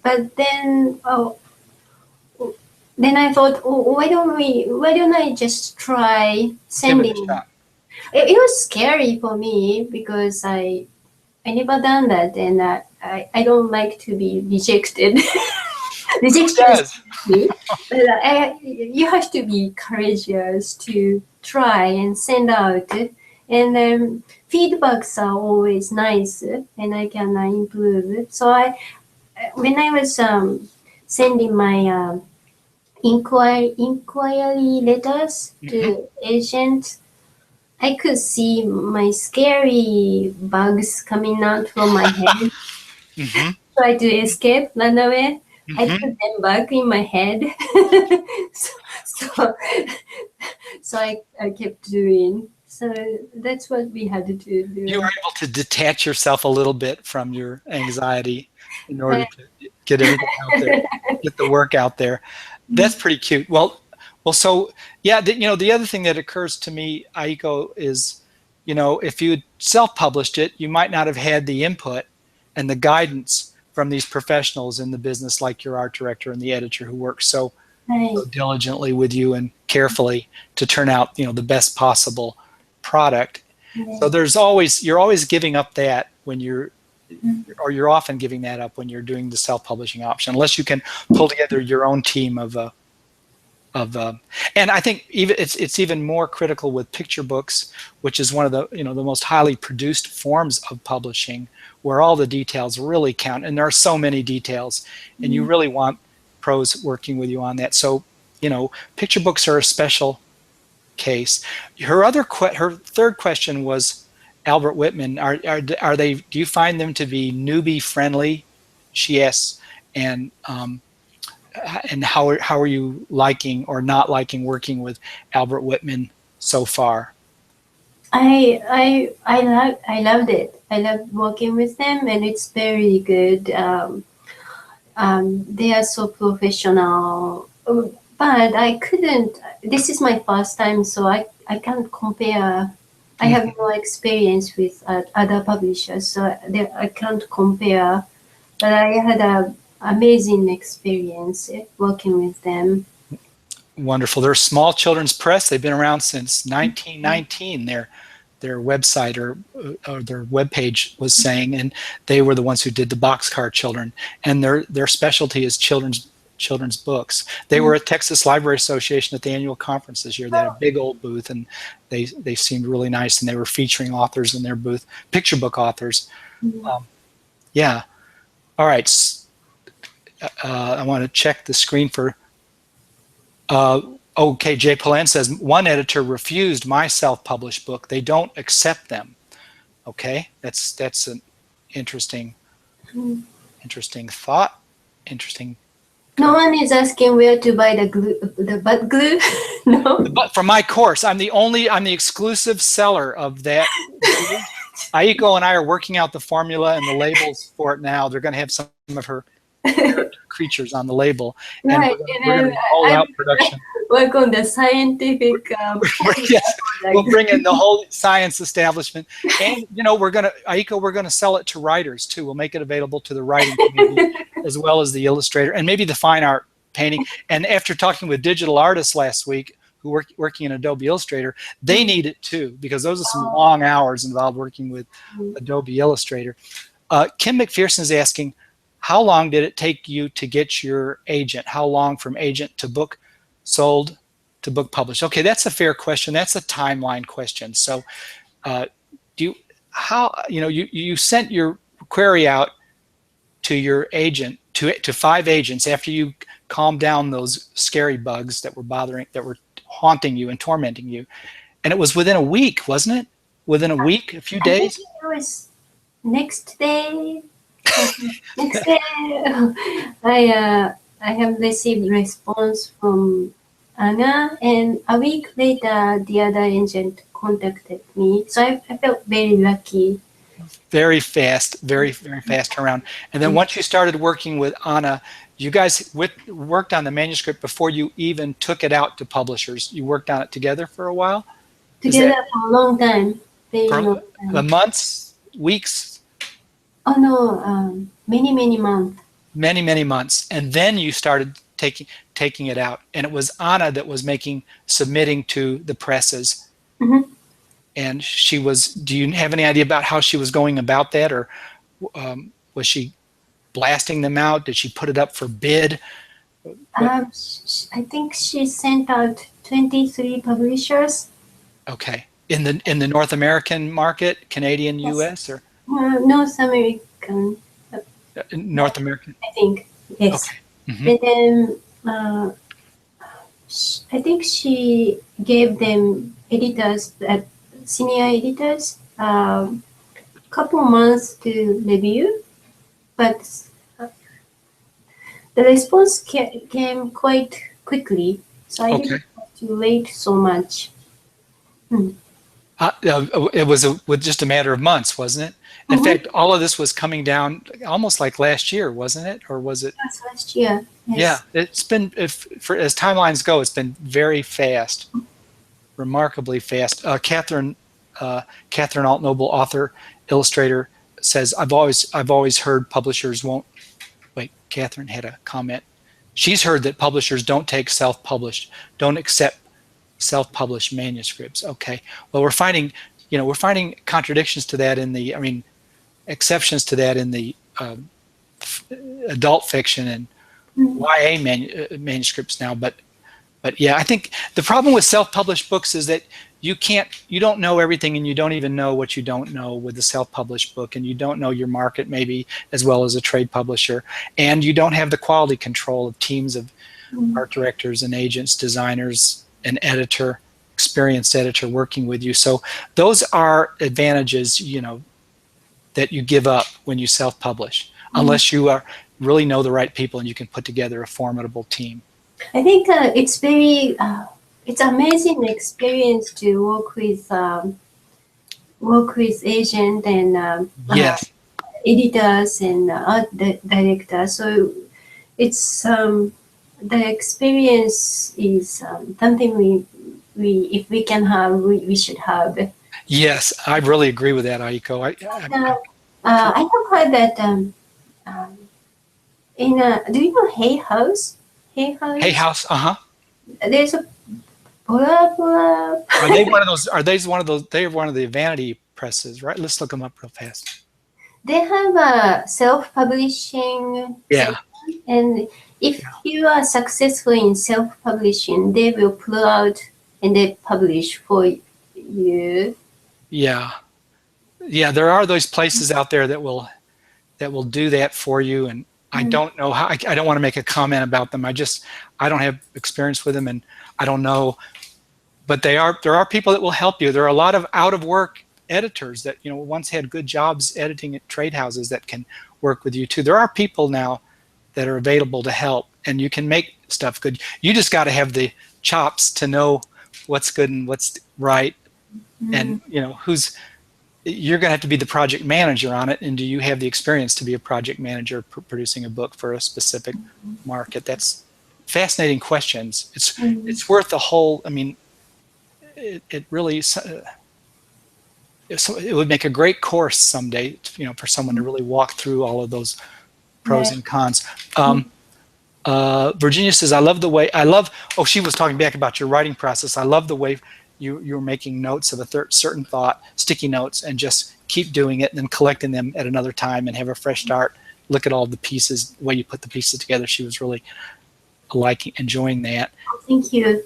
but then I thought, why don't I just try sending? It was scary for me because I never done that, and I don't like to be rejected. Rejected. But you have to be courageous to try and send out, and feedbacks are always nice, and I can improve. So when I was sending my inquiry letters to agents, I could see my scary bugs coming out from my head. Try to escape, run away. I put them back in my head. so I kept doing. So that's what we had to do. You were able to detach yourself a little bit from your anxiety in order to get everything out there, get the work out there. That's pretty cute. Well, so yeah, the other thing that occurs to me, Aiko, is, if you self-published it, you might not have had the input and the guidance from these professionals in the business, like your art director and the editor, who work so diligently with you and carefully to turn out, the best possible product. So you're always giving up that when you're often giving that up when you're doing the self-publishing option, unless you can pull together your own team of and I think it's even more critical with picture books, which is one of the the most highly produced forms of publishing, where all the details really count, and there are so many details, and you really want pros working with you on that. So picture books are a special case. Her third question was Albert Whitman. Are they? Do you find them to be newbie friendly? She asks, and how are you liking or not liking working with Albert Whitman so far? I loved it. I loved working with them, and it's very good. They are so professional, but I couldn't. This is my first time, so I can't compare. I have no experience with other publishers, so I can't compare. But I had an amazing experience working with them. Wonderful. They're a small children's press. They've been around since 1919. Their website or their webpage was saying, and they were the ones who did the Boxcar Children, and their specialty is children's books. They were at Texas Library Association at the annual conference this year. They had a big old booth, and they seemed really nice, and they were featuring authors in their booth, picture book authors. Yeah. All right. I want to check the screen for. Okay, Jay Palan says, one editor refused my self-published book. They don't accept them. Okay, that's an interesting thought. Interesting. No one is asking where to buy the glue, the butt glue. No. But for my course, I'm the exclusive seller of that. Aiko and I are working out the formula and the labels for it now. They're going to have some of her creatures on the label, and right. we're going to roll out production. Work on the scientific. Yes, we'll bring in the whole science establishment, and we're going to sell it to writers too. We'll make it available to the writing community as well as the illustrator and maybe the fine art painting. And after talking with digital artists last week who working in Adobe Illustrator, they need it too, because those are some long hours involved working with Adobe Illustrator. Kim McPherson is asking, how long did it take you to get your agent? How long from agent to book sold to book published? Okay, that's a fair question. That's a timeline question. So do you, how, you sent your query out to your agent, to 5 agents after you calmed down those scary bugs that were haunting you and tormenting you. And it was within a week, wasn't it? Within a week, a few days? I think it was next day. Next day, I have received response from Anna, and a week later, the other agent contacted me. So I felt very lucky. Very fast, very fast turnaround. And then once you started working with Anna, you guys worked on the manuscript before you even took it out to publishers. You worked on it together for a while? Together for a long time. Very long time. Months, weeks? Oh no, many months. Many months. And then you started taking it out. And it was Anna that was submitting to the presses. Mm-hmm. And do you have any idea about how she was going about that? Or was she blasting them out? Did she put it up for bid? I think she sent out 23 publishers. Okay. In the North American market, Canadian, yes. US, or? North American. North American? I think, yes. Okay. Mm-hmm. And then I think she gave them editors, senior editors, couple months to review, but the response came quite quickly, so I didn't have to wait so much. It was with just a matter of months, wasn't it? In fact, all of this was coming down almost like last year, wasn't it? Or was it? Yes, last year. Yes. Yeah, it's been, as timelines go, it's been very fast, remarkably fast. Catherine Altnoble, author, illustrator, says, I've always heard publishers won't. Wait, Catherine had a comment. She's heard that publishers don't take don't accept self-published manuscripts. Okay, well, we're finding contradictions to that exceptions to that in the adult fiction and YA manuscripts now. But yeah, I think the problem with self-published books is that you don't know everything, and you don't even know what you don't know with the self-published book, and you don't know your market maybe as well as a trade publisher, and you don't have the quality control of teams of art directors and agents, designers, an editor, experienced editor working with you. So those are advantages, that you give up when you self-publish, unless you really know the right people and you can put together a formidable team. I think it's very, it's amazing experience to work with agent and yes. Editors and art directors. So it's the experience is something we if we can have, we should have. Yes, I really agree with that, Aiko. I have heard that do you know Hay House? Hay House. There's a blurb. Are they one of those? They're one of the vanity presses, right? Let's look them up real fast. They have a self-publishing. Yeah. Section, and if you are successful in self-publishing, they will pull out and they publish for you. Yeah. There are those places out there that will do that for you, and I don't know how. I don't want to make a comment about them. I don't have experience with them, and I don't know. But there are people that will help you. There are a lot of out of work editors that once had good jobs editing at trade houses that can work with you too. There are people now that are available to help, and you can make stuff good. You just got to have the chops to know what's good and what's right, and you're going to have to be the project manager on it. And do you have the experience to be a project manager producing a book for a specific market? That's fascinating questions. It's worth the whole. I mean, it really. It would make a great course someday, for someone to really walk through all of those pros and cons. Virginia says, she was talking back about your writing process. I love the way you were making notes of a certain thought, sticky notes, and just keep doing it and then collecting them at another time and have a fresh start. Look at all the pieces, the way you put the pieces together. She was really enjoying that. Thank you.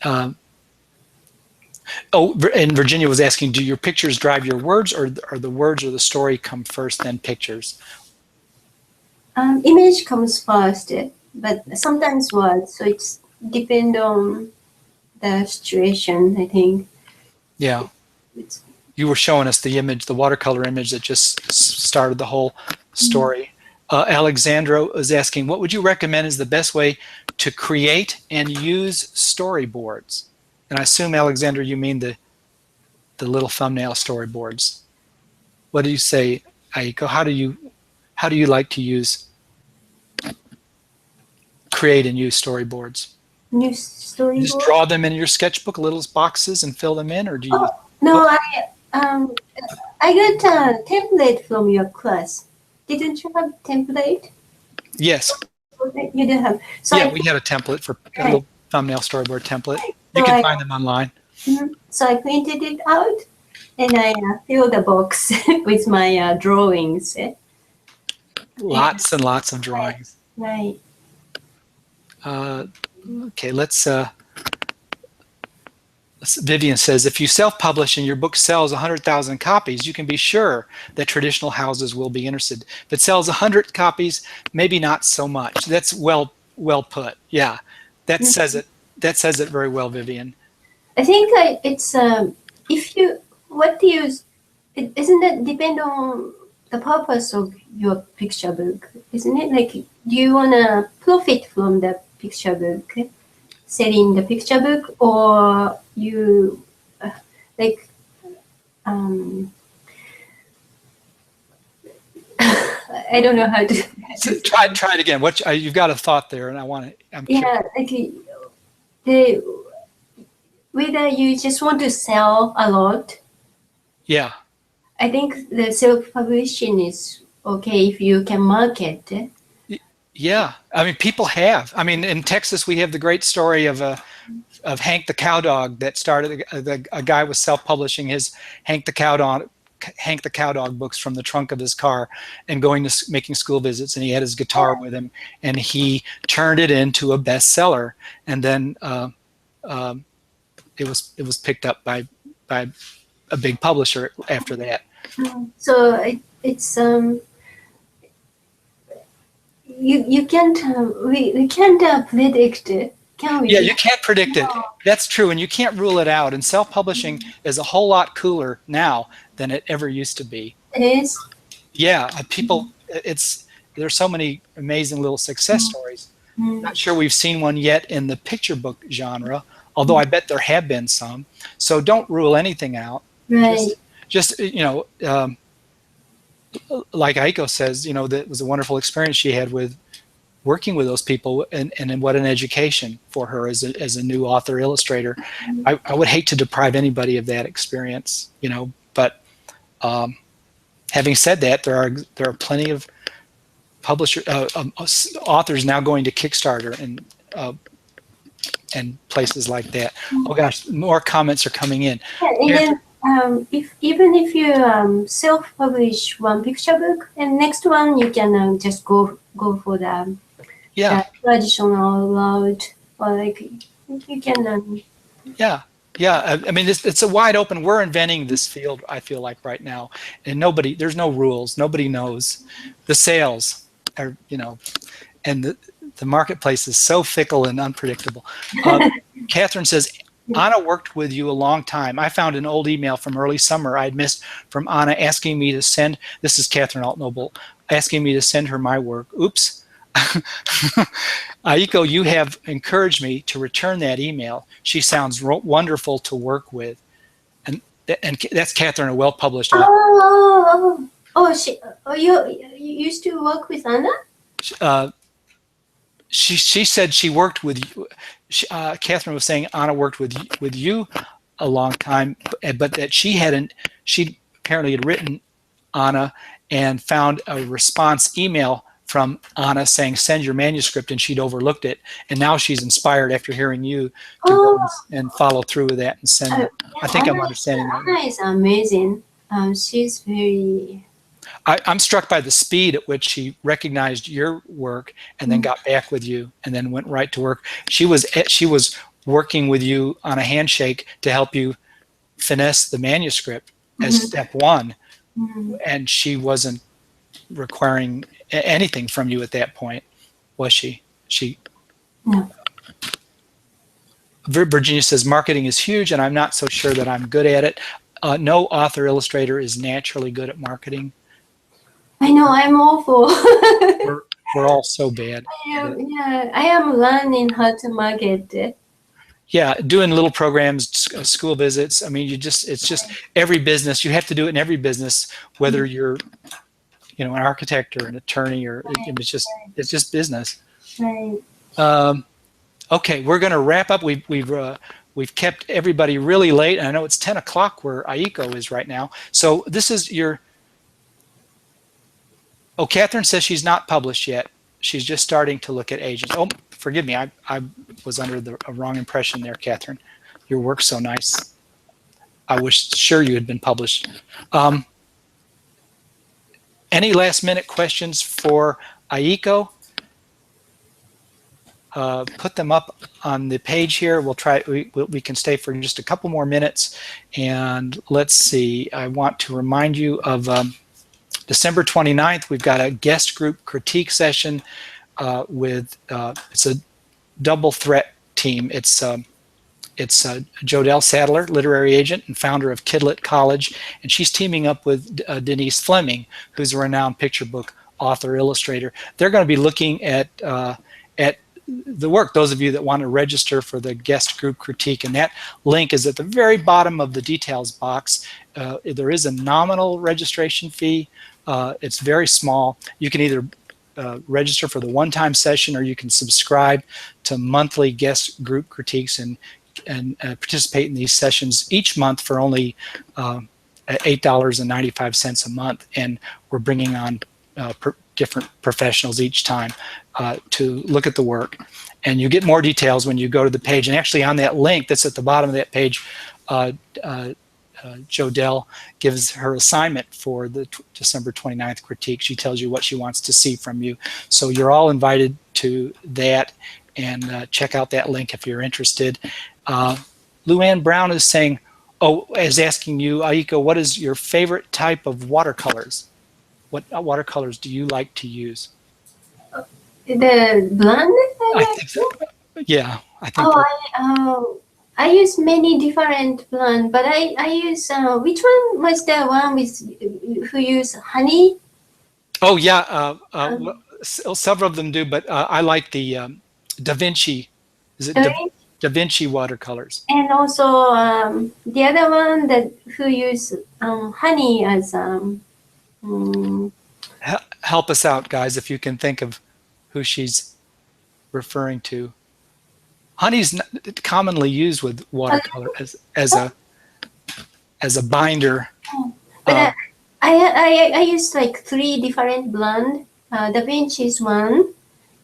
And Virginia was asking, do your pictures drive your words, or the words or the story come first, then pictures? Image comes first, but sometimes words. So it's depend on the situation, I think. Yeah. You were showing us the image, the watercolor image that just started the whole story. Alexandra was asking, what would you recommend is the best way to create and use storyboards? And I assume, Alexandra, you mean the little thumbnail storyboards. What do you say, Aiko? How do you like to create and use storyboards? New storyboard? You just draw them in your sketchbook, little boxes, and fill them in, or do you? Oh, no, I got a template from your class. Didn't you have template? Yes. You did have. So yeah, we had a template for a little thumbnail storyboard template. You can find them online. So I printed it out and I filled the box with my drawings. Lots and lots of drawings. Right. Okay, Vivian says, if you self-publish and your book sells 100,000 copies, you can be sure that traditional houses will be interested. If it sells 100 copies, maybe not so much. That's well put. Yeah, that says it. That says it very well, Vivian. I think it's if you isn't that depend on the purpose of your picture book, isn't it? Like, do you wanna profit from the picture book, selling the picture book, or you like I don't know how to try it again. What you've got a thought there, and I'm yeah, like whether you just want to sell a lot. Yeah. I think the self-publishing is okay if you can market. Yeah, I mean, people have. I mean, in Texas, we have the great story of Hank the Cow Dog that started. A guy was self-publishing his Hank the Cow Dog books from the trunk of his car and making school visits, and he had his guitar with him, and he turned it into a bestseller, and then it was picked up by a big publisher after that. So it's you can't we can't predict it, can we? Yeah, you can't predict it. That's true, and you can't rule it out. And self-publishing is a whole lot cooler now than it ever used to be. It is. Yeah, people. There's so many amazing little success stories. Not sure we've seen one yet in the picture book genre, although I bet there have been some. So don't rule anything out. Right. Just like Aiko says, that was a wonderful experience she had with working with those people, and what an education for her as a new author illustrator. I would hate to deprive anybody of that experience, but having said that, there are plenty of authors now going to Kickstarter and places like that. Oh gosh, more comments are coming in. Yeah, and then even if you self-publish one picture book, and next one you can just go for the traditional route, or like you can. Yeah. I mean, it's a wide open. We're inventing this field, I feel like, right now, and there's no rules. Nobody knows. The sales are, and the marketplace is so fickle and unpredictable. Catherine says, Anna worked with you a long time. I found an old email from early summer I'd missed from Anna asking me to send, this is Catherine Altnoble, asking me to send her my work. Oops. Aiko, you have encouraged me to return that email. She sounds wonderful to work with. And that's Catherine, a well-published author. You used to work with Anna? She said she worked with you. Catherine was saying Anna worked with you a long time, but that she apparently had written Anna and found a response email from Anna saying, send your manuscript, and she'd overlooked it. And now she's inspired after hearing you to go and follow through with that and send. I think I'm understanding that. Anna is amazing. She's very... I'm struck by the speed at which she recognized your work and then got back with you and then went right to work. She was working with you on a handshake to help you finesse the manuscript as step one, and she wasn't requiring anything from you at that point, was she? No. Virginia says, marketing is huge and I'm not so sure that I'm good at it. No author illustrator is naturally good at marketing. I know, I'm awful. we're all so bad. I am learning how to market it. Yeah, doing little programs, school visits. I mean, it's just every business. You have to do it in every business, whether you're, an architect or an attorney, or it's just business. Right. Okay, we're going to wrap up. We've kept everybody really late, and I know it's 10 o'clock where Aiko is right now. So this is your. Oh, Catherine says she's not published yet. She's just starting to look at agents. Oh, forgive me. I was under the wrong impression there, Catherine. Your work's so nice. I was sure you had been published. Any last minute questions for Aiko? Put them up on the page here. We'll try. We can stay for just a couple more minutes. And let's see. I want to remind you of December 29th. We've got a guest group critique session with it's a double threat team. It's Jodelle Sadler, literary agent and founder of Kidlet College, and she's teaming up with Denise Fleming, who's a renowned picture book author-illustrator. They're going to be looking at the work, those of you that want to register for the guest group critique, and that link is at the very bottom of the details box. There is a nominal registration fee. It's very small. You can either register for the one-time session, or you can subscribe to monthly guest group critiques and participate in these sessions each month for only $8.95 a month. And we're bringing on different professionals each time to look at the work. And you get more details when you go to the page. And actually on that link that's at the bottom of that page, Jodelle gives her assignment for the December 29th critique. She tells you what she wants to see from you. So you're all invited to that, and check out that link if you're interested. Luann Brown is saying, is asking you, Aiko, what is your favorite type of watercolors? What watercolors do you like to use? The blonde? I think so. Yeah, I think. I use many different blonde, but I use which one was the one with who use honey? Oh yeah, several of them do, but I like the Da Vinci. Is it Da Vinci watercolors? And also the other one that who use honey as help us out, guys, if you can think of who she's referring to. Honey's not commonly used with watercolor as a binder. But I use like 3 different blonde. Da Vinci is one,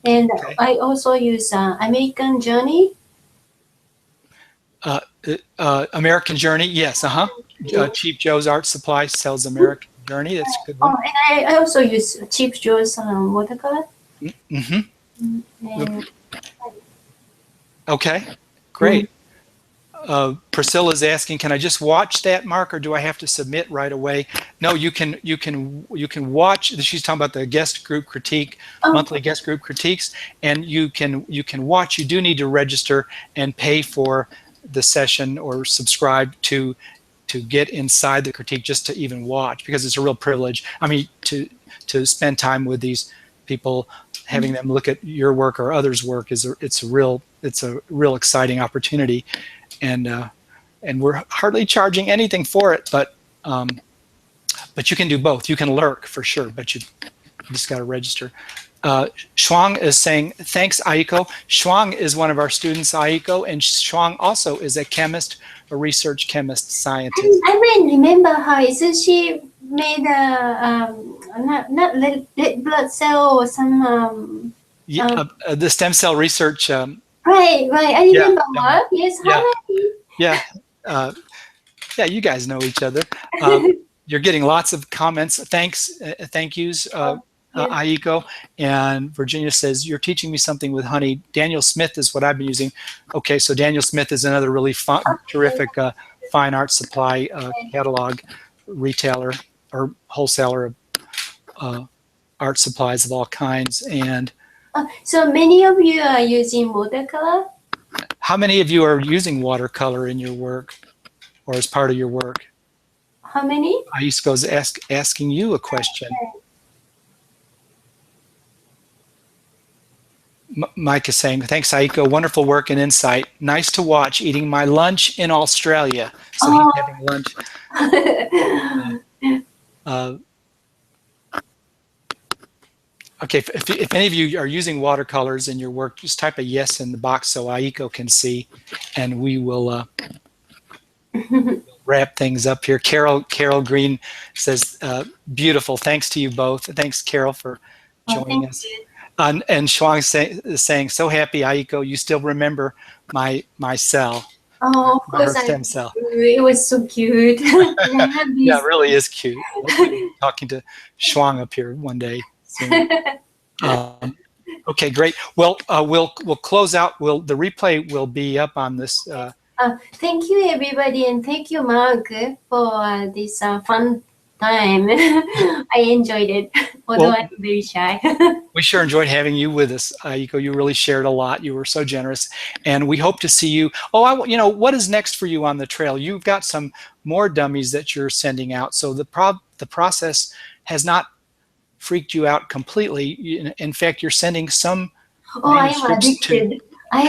and okay. I also use American Journey. American Journey, yes, Cheap Joe's Art Supply sells American Journey. That's a good one. And I also use Cheap Joe's watercolor. Okay, great. Priscilla's asking, can I just watch that, Mark, or do I have to submit right away? No, you can watch. She's talking about the guest group critique, monthly guest group critiques, and you can watch. You do need to register and pay for the session or subscribe to get inside the critique, just to even watch, because it's a real privilege. I mean, to spend time with these people, having them look at your work or others' work it's a real exciting opportunity, and we're hardly charging anything for it, but you can do both. You can lurk for sure, but you just got to register. Shuang is saying, thanks, Aiko. Shuang is one of our students, Aiko, and Shuang also is a chemist, a research chemist, scientist. I may remember her. Isn't she made a not red blood cell or some Yeah, the stem cell research. right, I Yeah, remember Mark. Yes, yeah, hi. yeah, yeah. You guys know each other. You're getting lots of comments. Thanks, thank yous, Yes. Aiko. And Virginia says, you're teaching me something with honey. Daniel Smith is what I've been using. Okay, so Daniel Smith is another really fun, terrific fine art supply catalog retailer or wholesaler of art supplies of all kinds. And So many of you are using watercolor? how many of you are using watercolor in your work or as part of your work? How many? Aiko's asking you a question. Mike is saying, thanks, Aiko. Wonderful work and insight. Nice to watch. Eating my lunch in Australia. So he's having lunch. Okay, if any of you are using watercolors in your work, just type a yes in the box so Aiko can see, and we will wrap things up here. Carol Green says, beautiful. Thanks to you both. Thanks, Carol, for joining us. And Shuang is saying, so happy, Aiko, you still remember my cell. Oh, of course, stem cell. It was so cute. Yeah, it really is cute. Talking to Shuang up here one day soon. Okay, great. Well, we'll close out. The replay will be up on this. Thank you, everybody, and thank you, Mark, for this fun time. I enjoyed it, although I'm very shy. We sure enjoyed having you with us, Aiko. You really shared a lot. You were so generous, and we hope to see you. Oh, you know, what is next for you on the trail? You've got some more dummies that you're sending out. So the process has not freaked you out completely. In fact, you're sending some. Oh, I am addicted.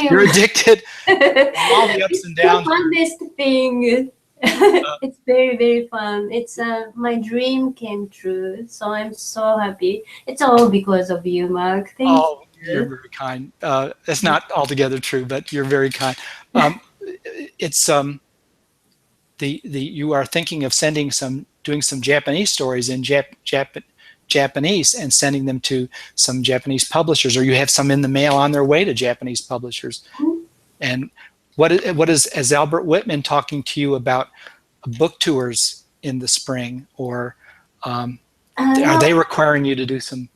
You're addicted. All the ups and downs. The funnest thing. It's very, very fun. It's my dream came true, so I'm so happy. It's all because of you, Mark. Thank you. You're very kind. It's not altogether true, but you're very kind. It's you are thinking of doing some Japanese stories in Japanese and sending them to some Japanese publishers, or you have some in the mail on their way to Japanese publishers. Mm-hmm. And what is Albert Whitman talking to you about book tours in the spring, or are they requiring you to do some?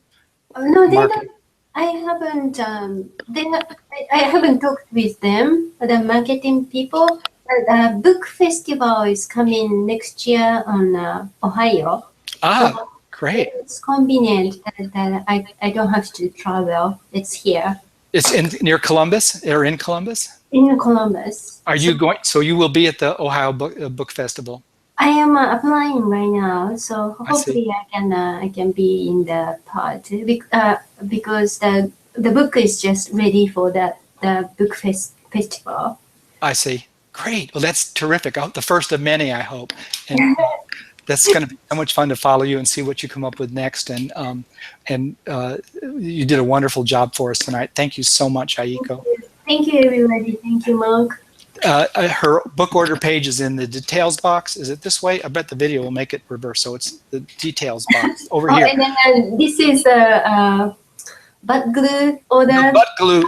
No, they don't. I haven't. I haven't talked with them, the marketing people. The book festival is coming next year on Ohio. So great. It's convenient that I don't have to travel. It's here. It's near Columbus, or in Columbus? In Columbus. Are you going? So you will be at the Ohio Book Festival. I am applying right now, so hopefully I can be in the part because the book is just ready for the book festival. I see. Great. Well, that's terrific. The first of many, I hope. And that's going to be so much fun to follow you and see what you come up with next. And you did a wonderful job for us tonight. Thank you so much, Aiko. Thank you, everybody. Thank you, Mark. Her book order page is in the details box. Is it this way? I bet the video will make it reverse. So it's the details box over here. And then this is the butt glue order. The butt glue.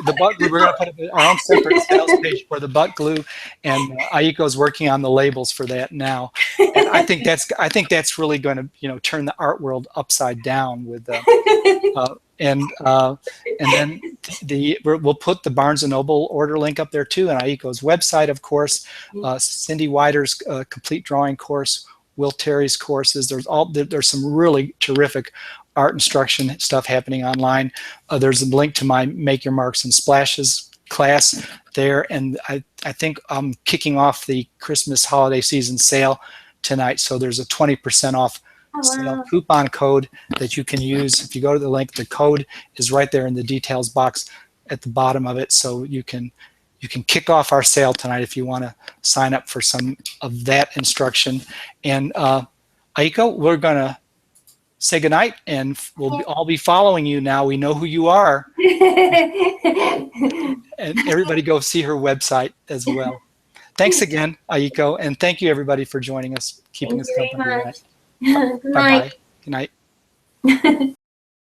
We're going to put our own separate sales page for the butt glue, and Aiko's working on the labels for that now. And I think that's really going to turn the art world upside down with and then we'll put the Barnes & Noble order link up there too, and Aiko's website, of course, Cindy Wider's complete drawing course, Will Terry's courses. There's some really terrific art instruction stuff happening online. There's a link to my Make Your Marks and Splashes class there, and I think I'm kicking off the Christmas holiday season sale tonight, so there's a 20% off sale coupon code that you can use. If you go to the link, the code is right there in the details box at the bottom of it, so you can kick off our sale tonight if you want to sign up for some of that instruction. And Aiko, we're going to say goodnight, and we'll all be following you now. We know who you are. And everybody go see her website as well. Thanks again, Aiko, and thank you everybody for joining us, keeping us company tonight. Good night. Good night.